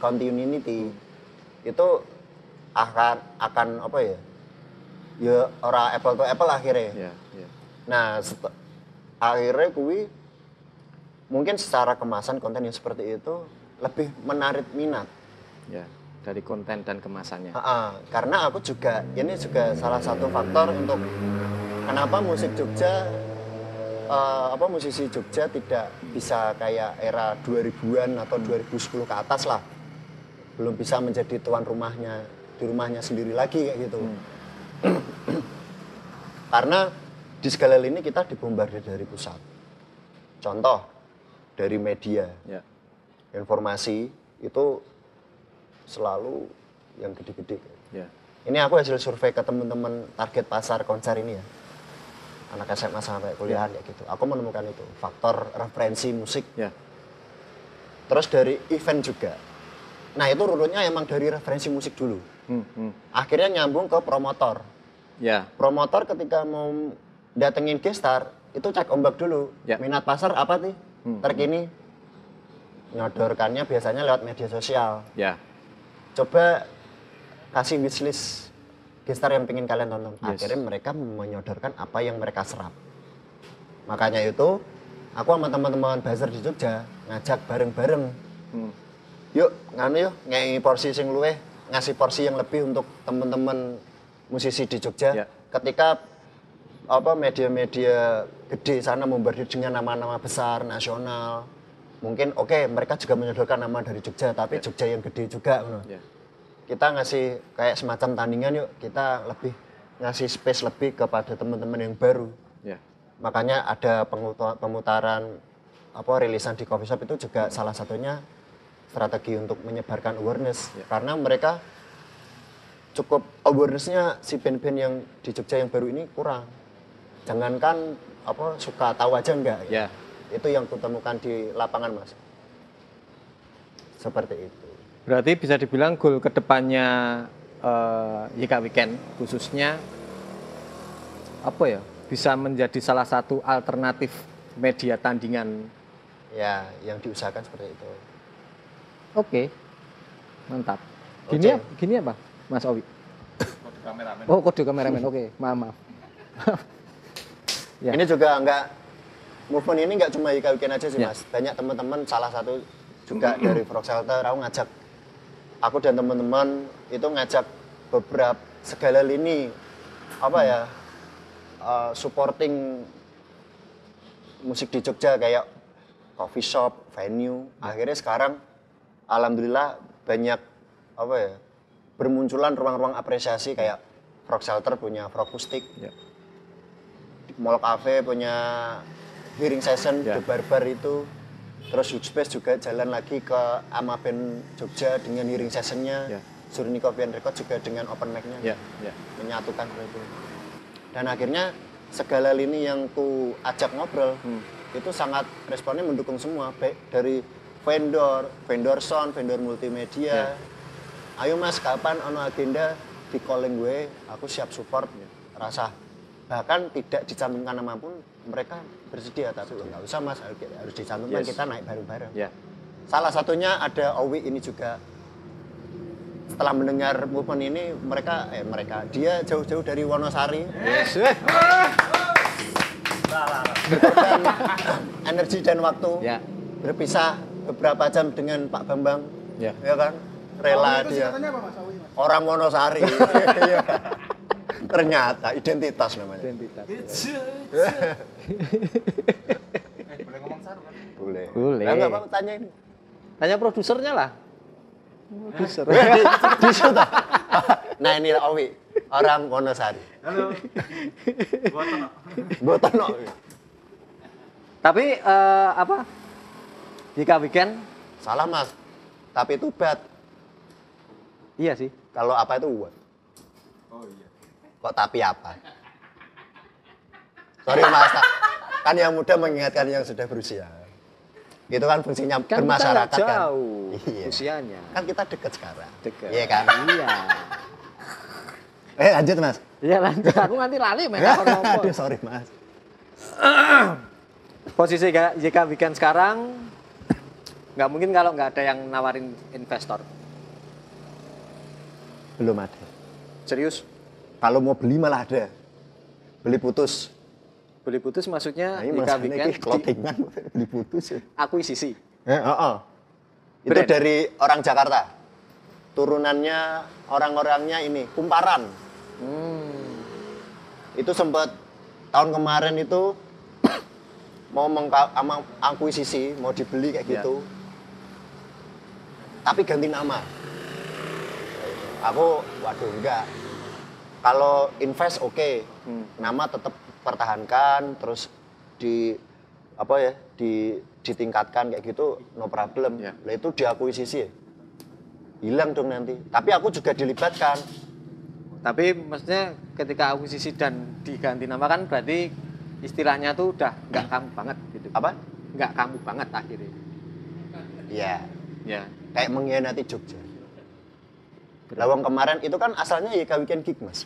continuity itu akan apa ya? Ya ora apple to apple akhirnya. Ya. Ya. Nah, akhirnya kuwi mungkin secara kemasan konten yang seperti itu lebih menarik minat. Ya. Dari konten dan kemasannya. Karena aku juga, ini juga salah satu faktor untuk kenapa musik Jogja, musisi Jogja tidak bisa kayak era 2000-an atau 2010 ke atas lah. Belum bisa menjadi tuan rumahnya, di rumahnya sendiri lagi kayak gitu. Karena di segala lini kita dibombardir dari pusat. Contoh, dari media. Ya. Informasi itu selalu yang gede-gede. Ya. Ini aku hasil survei ke teman-teman target pasar konser ini ya. Anak SMA sampai kuliahan ya gitu. Aku menemukan itu, faktor referensi musik. Ya. Terus dari event juga. Nah, itu runutnya emang dari referensi musik dulu. Akhirnya nyambung ke promotor. Ya. Promotor ketika mau datengin gestar, itu cek ombak dulu. Ya. Minat pasar apa sih? Terkini nyodorkannya biasanya lewat media sosial. Ya. Coba kasih wishlist gestar yang pengen kalian tonton. Yes. Akhirnya mereka menyodorkan apa yang mereka serap. Makanya itu, aku sama teman-teman buzzer di Jogja ngajak bareng-bareng. Yuk, yuk, ngei porsi sing luweh, ngasih porsi yang lebih untuk teman-teman musisi di Jogja. Ya. Ketika media-media gede sana membardir dengan nama-nama besar nasional, mungkin mereka juga menyodorkan nama dari Jogja, tapi Jogja yang gede juga. Ya. Kita ngasih kayak semacam tandingan yuk, kita lebih ngasih space lebih kepada teman-teman yang baru. Ya. Makanya ada pemutaran rilisan di coffee shop itu juga salah satunya strategi untuk menyebarkan awareness. Ya. Karena mereka cukup awareness-nya si band-band yang di Jogja yang baru ini kurang. Jangankan suka tahu aja enggak. Ya. Itu yang kutemukan di lapangan, Mas. Seperti itu. Berarti bisa dibilang goal kedepannya YK Weekend khususnya bisa menjadi salah satu alternatif media tandingan. Ya, yang diusahakan seperti itu. Oke, mantap. Oke. Gini apa, Mas Owi? Kode kameramen. Oh, kode kameramen. Oke, maaf. Ya. Ini juga movement ini nggak cuma YK Weekend aja sih, Ya. Mas. Banyak teman-teman, salah satu juga dari Frog Shelter, aku dan teman-teman itu ngajak beberapa segala lini supporting musik di Jogja kayak coffee shop, venue. Akhirnya sekarang alhamdulillah banyak bermunculan ruang-ruang apresiasi kayak Frog Shelter punya Frog Acoustic. Ya. Mall Cafe punya hearing session, Ya. The Barbar itu. Terus Huge Space juga jalan lagi ke ama band Jogja dengan hearing sessionnya. Ya. Surni Coffee and Record juga dengan open mic-nya. Ya. Ya. Menyatukan itu. Dan akhirnya segala lini yang ku ajak ngobrol itu sangat responnya mendukung semua, baik dari vendor sound, vendor multimedia. Ayo Mas, kapan ono agenda di calling gue, aku siap support. Rasa bahkan tidak dicantumkan nama pun mereka bersedia, tapi nggak usah Mas, harus dicantumkan. Yes. Kita naik bareng-bareng. Ya. Salah satunya ada Owi ini juga. Setelah mendengar movement ini, dia jauh-jauh dari Wonosari. Berkorban energi dan waktu. Ya. Berpisah beberapa jam dengan Pak Bambang. Ya. Ya kan? Rela dia. Orang Wonosari. Iya. Ternyata identitas namanya. Identitas. Boleh ngomong saru kan? Boleh. Boleh. Nah, enggak apa-apa, tanya ini. Tanya produsernya lah. Produser. Di situ. Nah, ini Owi, orang Wonosari. Halo. Gua Tono. Botono. Tapi apa? Jika weekend, Salah mas, tapi itu bad. iya sih. Kalau apa itu what? Oh iya. Kok tapi apa? Sorry mas, kan yang muda mengingatkan yang sudah berusia. Itu kan fungsinya Kan bermasyarakat kita kan. jauh Iya. usianya. Kan kita dekat sekarang. Dekat. Iya kan? Iya. Lanjut mas. Iya lanjut. Aku nanti lali mereka ngomong. Aduh sorry mas. Posisi JK Weekend sekarang nggak mungkin kalau nggak ada yang nawarin investor. Belum ada. Serius? Kalau mau beli malah ada. Beli putus. Beli putus maksudnya Nah, ini JK masalahnya Weekend ini clothingan beli putus ya. akuisisi. Itu Brand. dari orang Jakarta. Turunannya orang-orangnya ini kumparan. Itu sempat tahun kemarin itu mau akuisisi, mau dibeli kayak Ya. gitu. Tapi ganti nama. Aku waduh enggak. Kalau invest oke. Nama tetap pertahankan terus ditingkatkan kayak gitu no problem. Ya. Lah itu diakuisisi. Hilang dong nanti. Tapi aku juga dilibatkan. Tapi maksudnya ketika akuisisi dan diganti nama kan berarti istilahnya tuh udah nggak kamu banget gitu. Apa? Nggak kamu banget akhirnya. Iya. Ya. Kayak mengkhianati Jogja. Lawang kemarin itu kan asalnya YK Weekend Gig mas.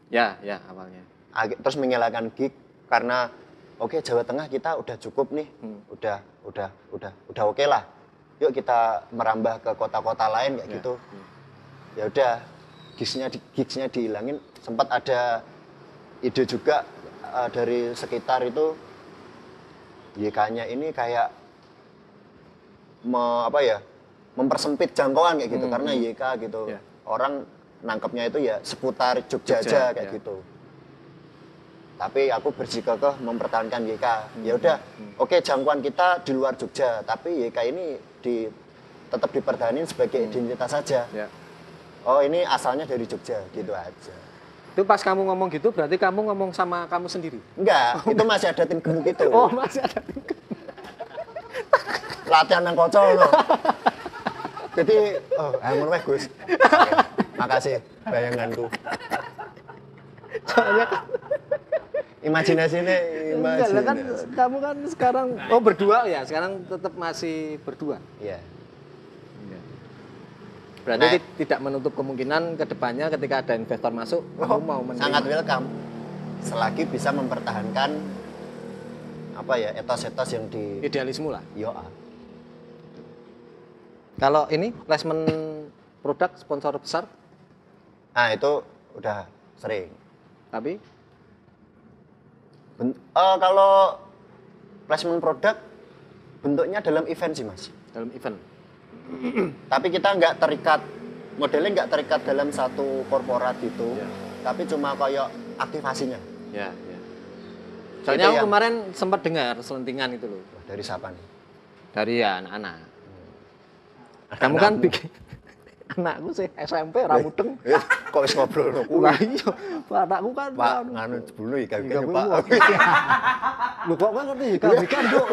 Ya, ya awalnya. Terus menyalakan gig karena oke Jawa Tengah kita udah cukup nih, udah oke lah. Yuk kita merambah ke kota-kota lain kayak Ya. gitu. Ya udah gigsnya dihilangin. Sempat ada ide juga dari sekitar itu YK-nya ini kayak mempersempit jangkauan kayak gitu karena YK gitu. Ya. Orang nangkepnya itu ya seputar Jogja aja kayak ya. gitu. Tapi aku bersikukuh mempertahankan YK. Ya udah, oke jangkauan kita di luar Jogja, tapi YK ini tetap dipertahankan sebagai identitas saja. Ya. Oh ini asalnya dari Jogja gitu aja. Itu pas kamu ngomong gitu berarti kamu ngomong sama kamu sendiri. Enggak, itu masih ada tim gemuk itu. Oh, masih ada. Latihan nang kocok loh. Jadi, ngono weh Gus. Oke, makasih bayanganku. Soalnya kan Imajinasinya, enggak lah kan imajinasi. kamu kan sekarang berdua ya, sekarang tetap masih berdua. Iya. Berarti Nah. tidak menutup kemungkinan ke depannya ketika ada investor masuk, kamu mau menerima. Sangat welcome. Selagi bisa mempertahankan etos-etos yang di Idealisme lah. Yoa. Kalau ini placement produk sponsor besar, Nah, itu udah sering. tapi Kalau placement produk bentuknya dalam event sih, Mas. dalam event. Tapi kita nggak terikat, modelnya nggak terikat dalam satu korporat gitu. Ya. Tapi cuma kayak aktivasinya. Ya, ya. Soalnya Itu aku yang- kemarin sempat dengar selentingan itu loh Wah, dari siapa nih? dari ya, anak-anak. Kamu kan bikin anakku sih SMP ramudeng. Kok wis ngobrol no Lah kuwi? iya, anakku kan Pak, nganu jebulu iki Iya, Pak. Pak. Lu kok kan ngerti kan dok.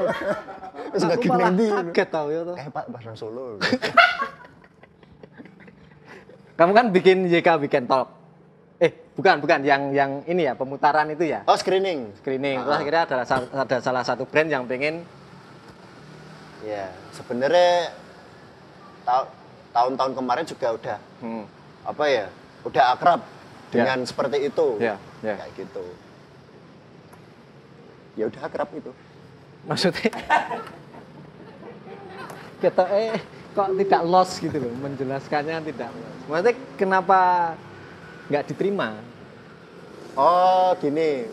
Wis Aku lagi malah nang ndi? kaget tau ya toh. Pak, pas nang Solo. Kamu kan bikin YK Weekend Talk. Bukan yang ini ya, pemutaran itu ya. Oh, screening. Screening. Terus akhirnya ada salah satu brand yang pengen Ya, sebenarnya tahun-tahun kemarin juga udah udah akrab dengan seperti itu. Ya, ya. Kayak gitu. Ya udah akrab itu. maksudnya kita kok tidak lost gitu loh, menjelaskannya tidak lost. Maksudnya kenapa nggak diterima? Oh, gini.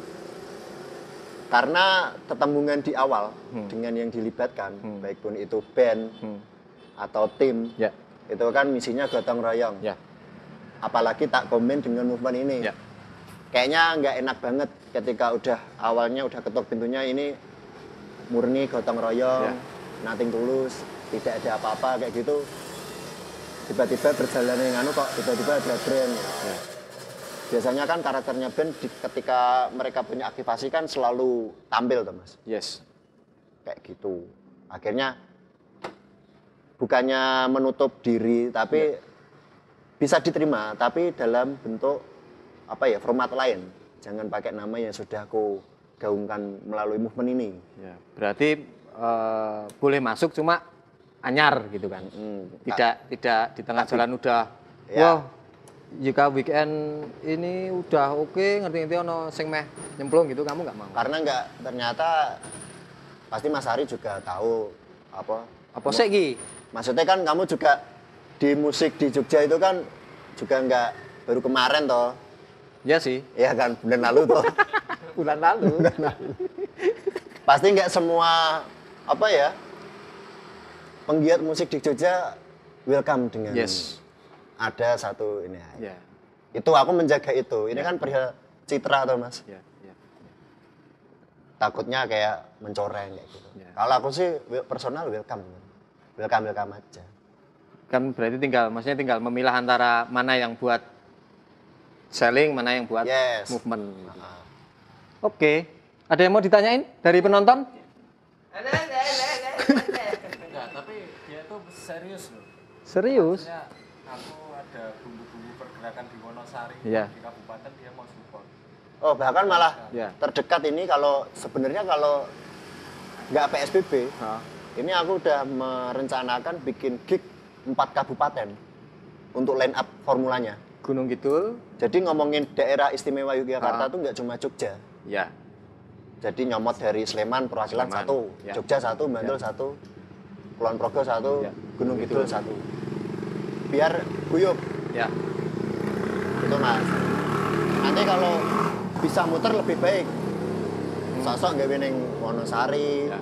Karena tetembungan di awal dengan yang dilibatkan, baik pun itu band atau tim, Ya, itu kan misinya gotong royong. ya, Apalagi tak komen dengan movement ini. ya. Kayaknya nggak enak banget ketika awalnya udah ketok pintunya ini murni gotong royong, Ya. nothing tulus, tidak ada apa-apa kayak gitu. Tiba-tiba berjalan yang kok tiba-tiba ada brand. Ya. Biasanya kan karakternya band ketika mereka punya aktivasi kan selalu tampil tuh Mas. Yes. kayak gitu. Akhirnya bukannya menutup diri tapi bisa diterima, tapi dalam bentuk apa ya, format lain. Jangan pakai nama yang sudah aku gaungkan melalui movement ini. Ya, berarti boleh masuk cuma anyar gitu kan. Tidak di tengah jalan udah Ya. wah jika weekend ini udah oke, ngerti-ngerti ono sing meh nyemplung gitu, kamu nggak mau. Karena nggak, ternyata pasti Mas Ari juga tahu Apa sih Ki? maksudnya kan kamu juga di musik di Jogja itu kan juga nggak baru kemarin toh. Ya sih, Iya kan, bulan lalu toh. bulan lalu. Pasti nggak semua apa ya, penggiat musik di Jogja welcome dengan Yes. ada satu ini. Ya. Itu aku menjaga itu. Ini kan perihal citra toh Mas. Ya, ya. Takutnya kayak mencoreng kayak gitu. Ya. Kalau aku sih personal welcome aja. Kan berarti maksudnya tinggal memilah antara mana yang buat selling, mana yang buat Yes. movement. Nah, Oke. Ada yang mau ditanyain dari penonton? Enggak, tapi dia tuh serius loh. Serius? Maksudnya aku ada bumbu-bumbu pergerakan di Wonosari, Iya. di kabupaten dia mau support. oh bahkan malah Ya. terdekat ini, kalau sebenarnya kalau nggak PSBB, Hah? ini aku udah merencanakan bikin gig 4 kabupaten untuk line up formulanya. Gunung Kidul? Jadi ngomongin daerah istimewa Yogyakarta tuh nggak cuma Jogja. Ya. Jadi nyomot dari Sleman, Perwakilan Sleman, satu, ya. Jogja satu, Bantul satu, Kulon Progo satu, Ya. Gunung Kidul satu. Biar guyup, Ya. gitu Mas. Nanti kalau bisa muter lebih baik. Sosok gawe ning Wonosari, Ya.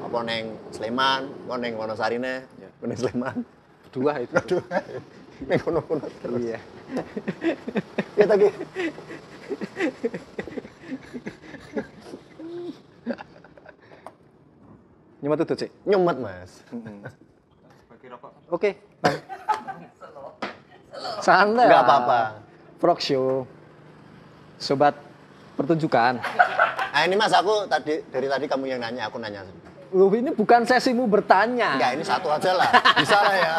apa ning Sleman, kok ning Wonosarine, Ya. ning Sleman. Dua itu. Ning kono-kono terus. Iya. Ya tadi. Nyemet tutut sih. Nyumet, Mas. Bagi rokok. Oke. Santai. Nggak lah. apa-apa. Frog Show. Sobat pertunjukan. Ah ini Mas, aku dari tadi kamu yang nanya, aku nanya. Loh, ini bukan sesimu bertanya. Enggak, ini satu aja lah. Bisa lah ya.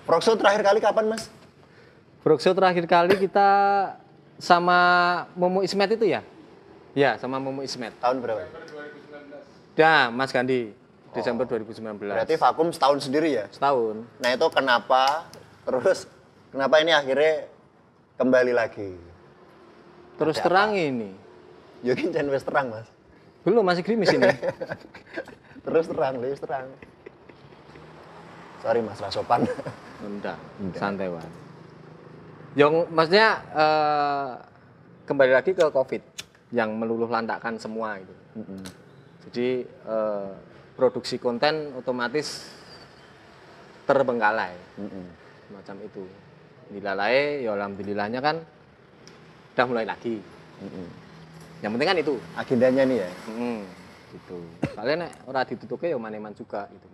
Frog Show terakhir kali kapan, Mas? Frog Show terakhir kali kita sama Momo Ismet itu ya? Ya, sama Momo Ismet. Tahun berapa? Dah, Mas Gandhi. Desember 2019. Berarti vakum setahun sendiri ya? Setahun. Nah itu kenapa, terus kenapa ini akhirnya kembali lagi? Terus Ada terang ini. Yogi jangan wes terang, Mas. Belum, masih gerimis ini. Terus terang, wes terang. Sorry Mas, rasopan. Enggak, santai Wan. Yang maksudnya kembali lagi ke COVID yang meluluh lantakkan semua itu. Jadi produksi konten otomatis terbengkalai, semacam itu. Dilalai, ya alhamdulillahnya kan udah mulai lagi. Yang penting kan itu. Agendanya nih ya? Gitu. Soalnya nek ora ditutupke ya maneman juga gitu.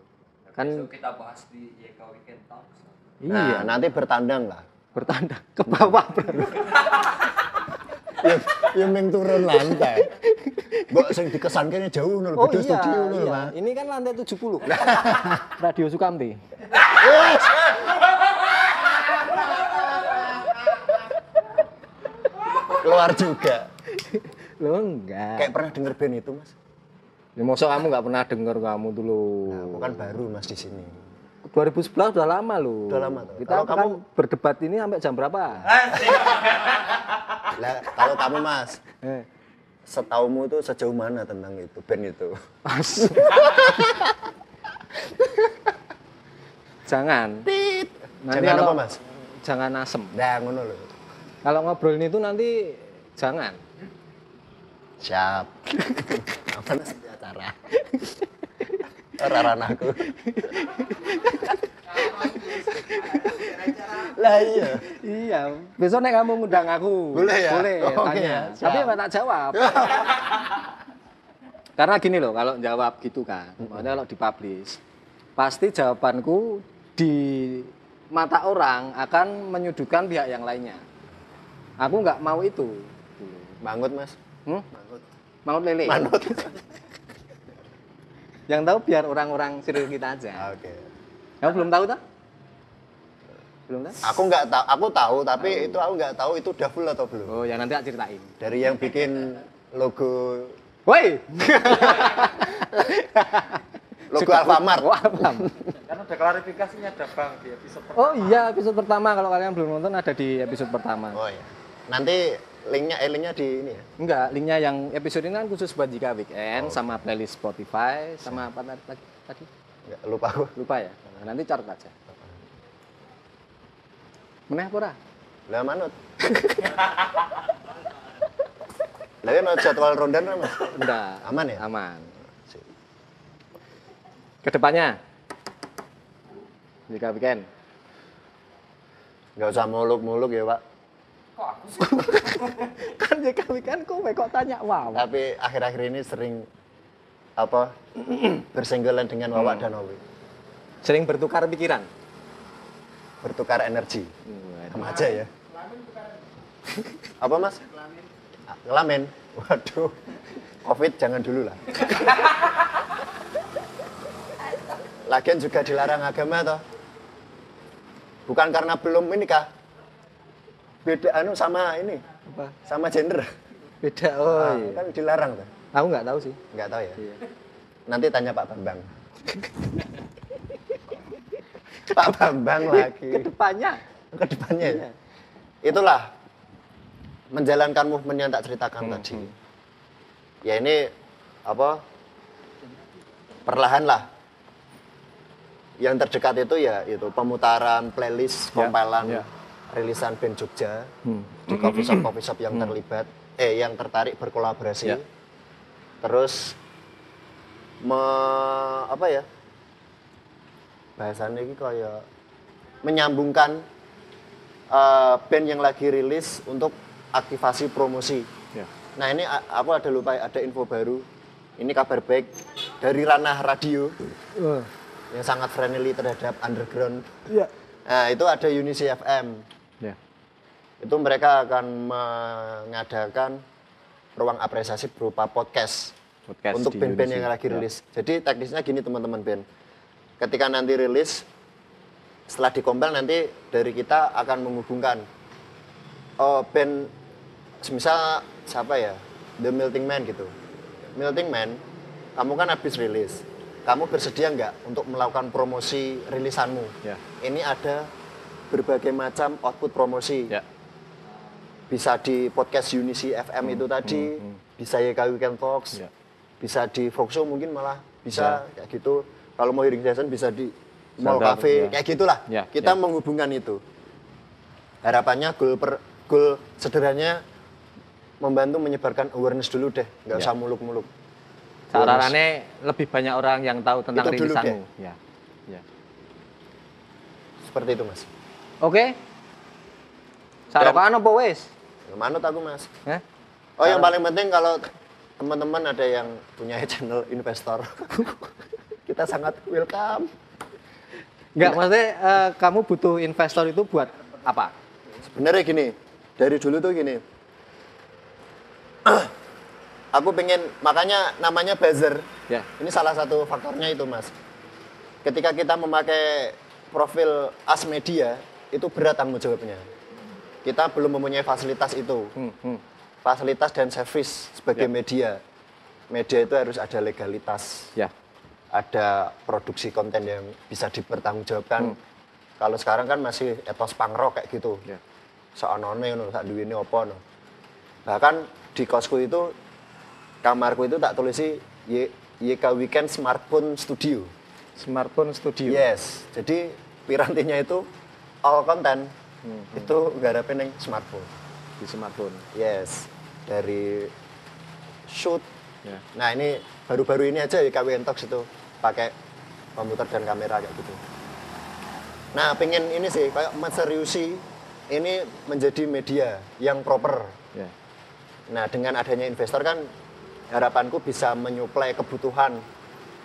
Kan kita bahas di YK Weekend Talks. iya, Nah, nanti bertandang lah. bertanda ke bawah. Yang meng turun lantai. Mbok sing dikesankene jauh nul, Oh beda iya, studio nul, iya. Mas. Ini kan lantai 70. Radio Sukamti. Keluar juga. Lo enggak. Kayak pernah denger band itu, Mas? Ya masa kamu nggak pernah dengar kamu tuh lo. Nah, aku kan baru Mas di sini. 2011 udah lama lo. Udah lama tuh. Kita Kalau kan kamu- berdebat ini sampai jam berapa? Lah, kalau kamu Mas, Eh, setaumu tuh sejauh mana tentang itu band itu? as. Jangan. Nanti Jangan kalau- apa, Mas? Jangan asem. Nah, ngono lho. Kalau ngobrolin itu nanti jangan. Siap. Apa sih acara? Ora ranahku. Lah iya. Iya, besok nek kamu ngundang aku. Boleh ya? Boleh, Oh, oke tanya. ya, siap. Tapi nggak tak jawab. Karena gini loh, kalau jawab gitu kan, maksudnya kalau dipublish, pasti jawabanku di mata orang akan menyudutkan pihak yang lainnya. Aku nggak mau itu. Banget, Mas. Mangut lele. Manut. Yang tahu biar orang-orang circle kita aja. Oke. Kamu belum tahu toh? Belum tahu? Aku nggak tahu, aku tahu tapi itu aku nggak tahu itu udah full atau belum. Oh, ya nanti tak ceritain. Dari yang bikin logo Woi. logo Alfamart. Oh, Alfamart. Kan ada klarifikasinya ada Bang di episode pertama. Oh iya, episode pertama kalau kalian belum nonton ada di episode pertama. Oh iya. Nanti linknya di ini ya. Enggak, linknya yang episode ini kan khusus buat jika weekend sama playlist Spotify sama apa tadi? Nggak, lupa aku. Lupa ya. Nah, nanti catat aja. Meneh apa ora? Lah manut. Lah ya jadwal rondan kan, Mas? Enggak. Aman ya? Aman. Kedepannya jika weekend. Nggak usah muluk-muluk ya, Pak. Kok aku sih? Kan jika weekend kok tanya wow. Tapi akhir-akhir ini sering apa bersenggolan dengan Wawa dan Owi. Sering bertukar pikiran. Bertukar energi. Sama aja ya. Apa, Mas? Ngelamin. Waduh. Covid jangan dulu lah. Lagian juga dilarang agama toh. Bukan karena belum menikah. Beda sama ini. Apa? Sama gender. Beda. Oh iya. Kan dilarang tuh. Aku nggak tahu sih. Nggak tahu ya. Iya. Nanti tanya Pak Bambang. Pak Bambang lagi. Kedepannya. Kedepannya ya. Iya. Itulah menjalankan movement yang tak ceritakan tadi. Ya ini apa? Perlahan lah. Yang terdekat itu ya itu pemutaran playlist kompilan ya. rilisan band Jogja di coffee shop yang terlibat yang tertarik berkolaborasi. Ya. Terus apa ya? Bahasannya ini kayak menyambungkan band yang lagi rilis untuk aktivasi promosi. Ya. Nah ini aku ada lupa ada info baru. Ini kabar baik dari ranah radio yang sangat friendly terhadap underground. Iya. Nah itu ada Unisi FM. Ya. Itu mereka akan mengadakan ruang apresiasi berupa podcast untuk di band-band yang Unisi. lagi rilis. Jadi teknisnya gini teman-teman band. Ketika nanti rilis, setelah dikompil nanti dari kita akan menghubungkan band, misal siapa ya, The Melting Man gitu. Melting Man, kamu kan habis rilis. Kamu bersedia nggak untuk melakukan promosi rilisanmu? Ya. Ini ada berbagai macam output promosi. Ya. Bisa di podcast Unisi FM itu tadi, bisa YK Weekend Talks, Ya. bisa di Foxo mungkin malah bisa kayak gitu. Kalau mau hearing session bisa di Mall Sadar, Cafe, ya. kayak gitulah. Ya, Kita ya. menghubungkan itu. Harapannya goal sederhananya membantu menyebarkan awareness dulu deh, nggak Ya. usah muluk-muluk. Caranya lebih banyak orang yang tahu tentang Itu dulu rilisanmu. Ya. Ya. Seperti itu mas. Oke. Sarapan apa wes? Manut aku mas. Hah? Oh yang paling penting kalau teman-teman ada yang punya channel investor, kita sangat welcome. Enggak, maksudnya kamu butuh investor itu buat apa? Sebenarnya gini, dari dulu tuh gini. Aku pengen, makanya namanya buzzer. Ya. Ini salah satu faktornya itu mas. Ketika kita memakai profil as media, itu berat tanggung jawabnya. Kita belum mempunyai fasilitas itu. Fasilitas dan service sebagai Ya. media. Media itu harus ada legalitas. Ya. Ada produksi konten yang bisa dipertanggungjawabkan. Kalau sekarang kan masih etos punk rock kayak gitu. Ya. Seonone ngono, sak duwene apa no. Bahkan di kosku itu, kamarku itu tak tulisi YK Weekend Smartphone Studio. Smartphone studio. Yes, jadi pirantinya itu all content itu garapin yang smartphone. Di smartphone. Yes, dari shoot. Ya. Nah ini baru-baru ini aja YK Weekend Talks itu pakai komputer dan kamera kayak gitu. Nah pengen ini sih kayak menseriusi ini menjadi media yang proper. Ya. Nah dengan adanya investor kan harapanku bisa menyuplai kebutuhan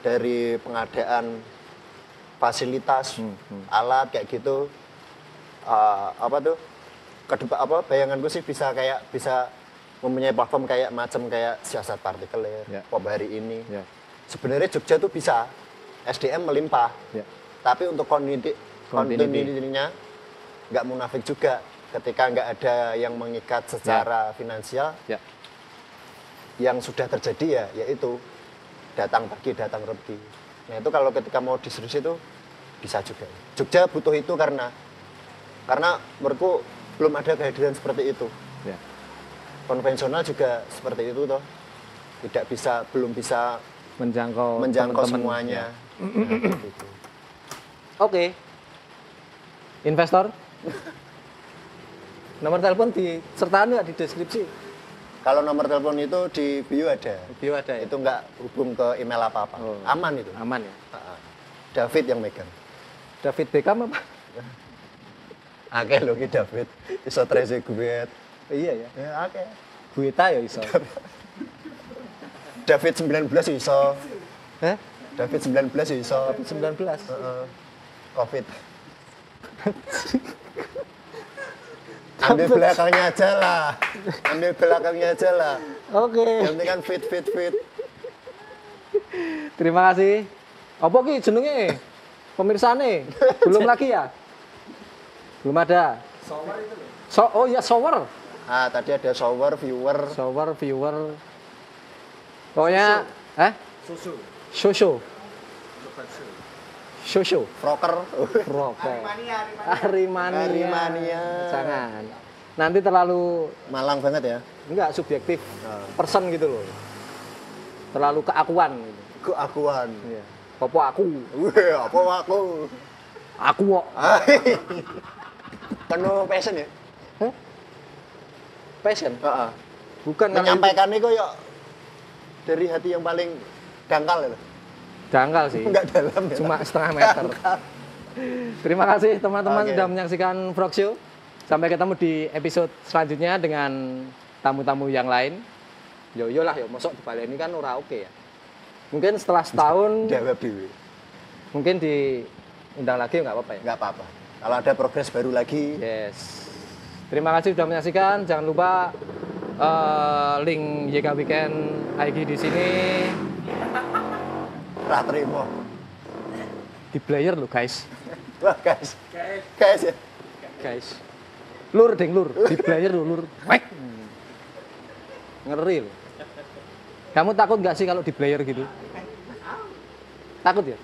dari pengadaan fasilitas, alat kayak gitu. Bayanganku sih bisa mempunyai platform kayak siasat partikelir, Ya. pop hari ini. Ya. Sebenarnya Jogja tuh bisa SDM melimpah, Ya. tapi untuk continuity-nya nggak munafik juga. Ketika nggak ada yang mengikat secara finansial, Ya. yang sudah terjadi ya yaitu datang pagi, datang pergi. Nah itu kalau ketika mau diseriusi itu bisa juga. Jogja butuh itu karena menurutku belum ada kehadiran seperti itu. Ya. Konvensional juga seperti itu toh. Belum bisa Menjangkau menjangkau teman-teman. semuanya. Ya. Nah, seperti itu. Oke. Investor. Nomor telepon disertakan nggak di deskripsi? Kalau nomor telepon itu di bio ada. Bio ada ya? Itu nggak hubung ke email apa-apa. Oh. Aman itu. Aman ya. David yang megang. David Beckham apa? Akeh lho ki David. Iso trese guet. Iya ya. Ya akeh. Guita ya iso. David 19 iso. Hah? David 19 iso. 19. Heeh. Covid. Ambil belakangnya aja lah. Ambil belakangnya aja lah. Oke. Yang penting kan fit. Terima kasih. Apa ki jenenge? Pemirsane. Belum lagi ya? Belum ada. Shower itu loh. Oh iya, shower. Ah, tadi ada shower, viewer, Shower, viewer. Pokoknya, Susu. Shosho. Sobat show. Shosho. froker. Rokok. Harimania. Harimania. Harimania. Jangan. Nanti terlalu Malang banget ya. enggak subjektif. Nah. Person gitu loh. Terlalu keakuan gitu. Keakuan. Iya. Popo aku. Wih, apa aku? Aku kok. Penuh passion ya? Hah? Passion. Heeh. Bukan kalau Menyampaikan itu yuk dari hati yang paling dangkal ya. dangkal sih. Enggak dalam ya. Cuma setengah meter. Terima kasih teman-teman Oke. sudah menyaksikan Frog Show. Sampai ketemu di episode selanjutnya dengan tamu-tamu yang lain. Yo lah yo, mosok di Bali ini kan ora oke ya. Mungkin setelah setahun Jawab dewe. mungkin diundang lagi nggak apa-apa ya. Enggak apa-apa. Kalau ada progres baru lagi, Yes. Terima kasih sudah menyaksikan. Jangan lupa link YK Weekend IG di sini ra terima. di player lo guys. Wah, guys. Guys ya. Guys. Lur deng lur, di player lo lur. Wek. Ngeri lo. Kamu takut nggak sih kalau di player gitu? Takut ya?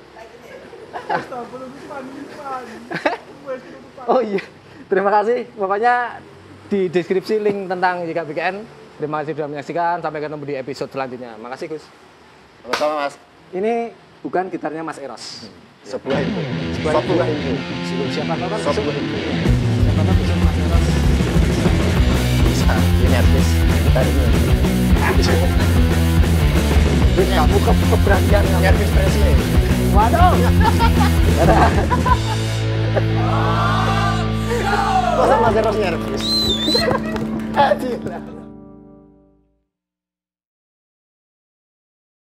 Oh iya. Terima kasih. Pokoknya di deskripsi link tentang YKBKN. Terima kasih sudah menyaksikan. Sampai ketemu di episode selanjutnya. Makasih Gus. Sama-sama, Mas. Ini bukan gitarnya Mas Eros. Sebuah info. Sebuah info. Siapa tahu kan Sebuah besok- info. siapa tahu besok Mas Eros. Bisa. Ini artis. Kita ini. Kamu keberanian nyervis presiden. Waduh. Masa Mas Eros nyervis? Adilah.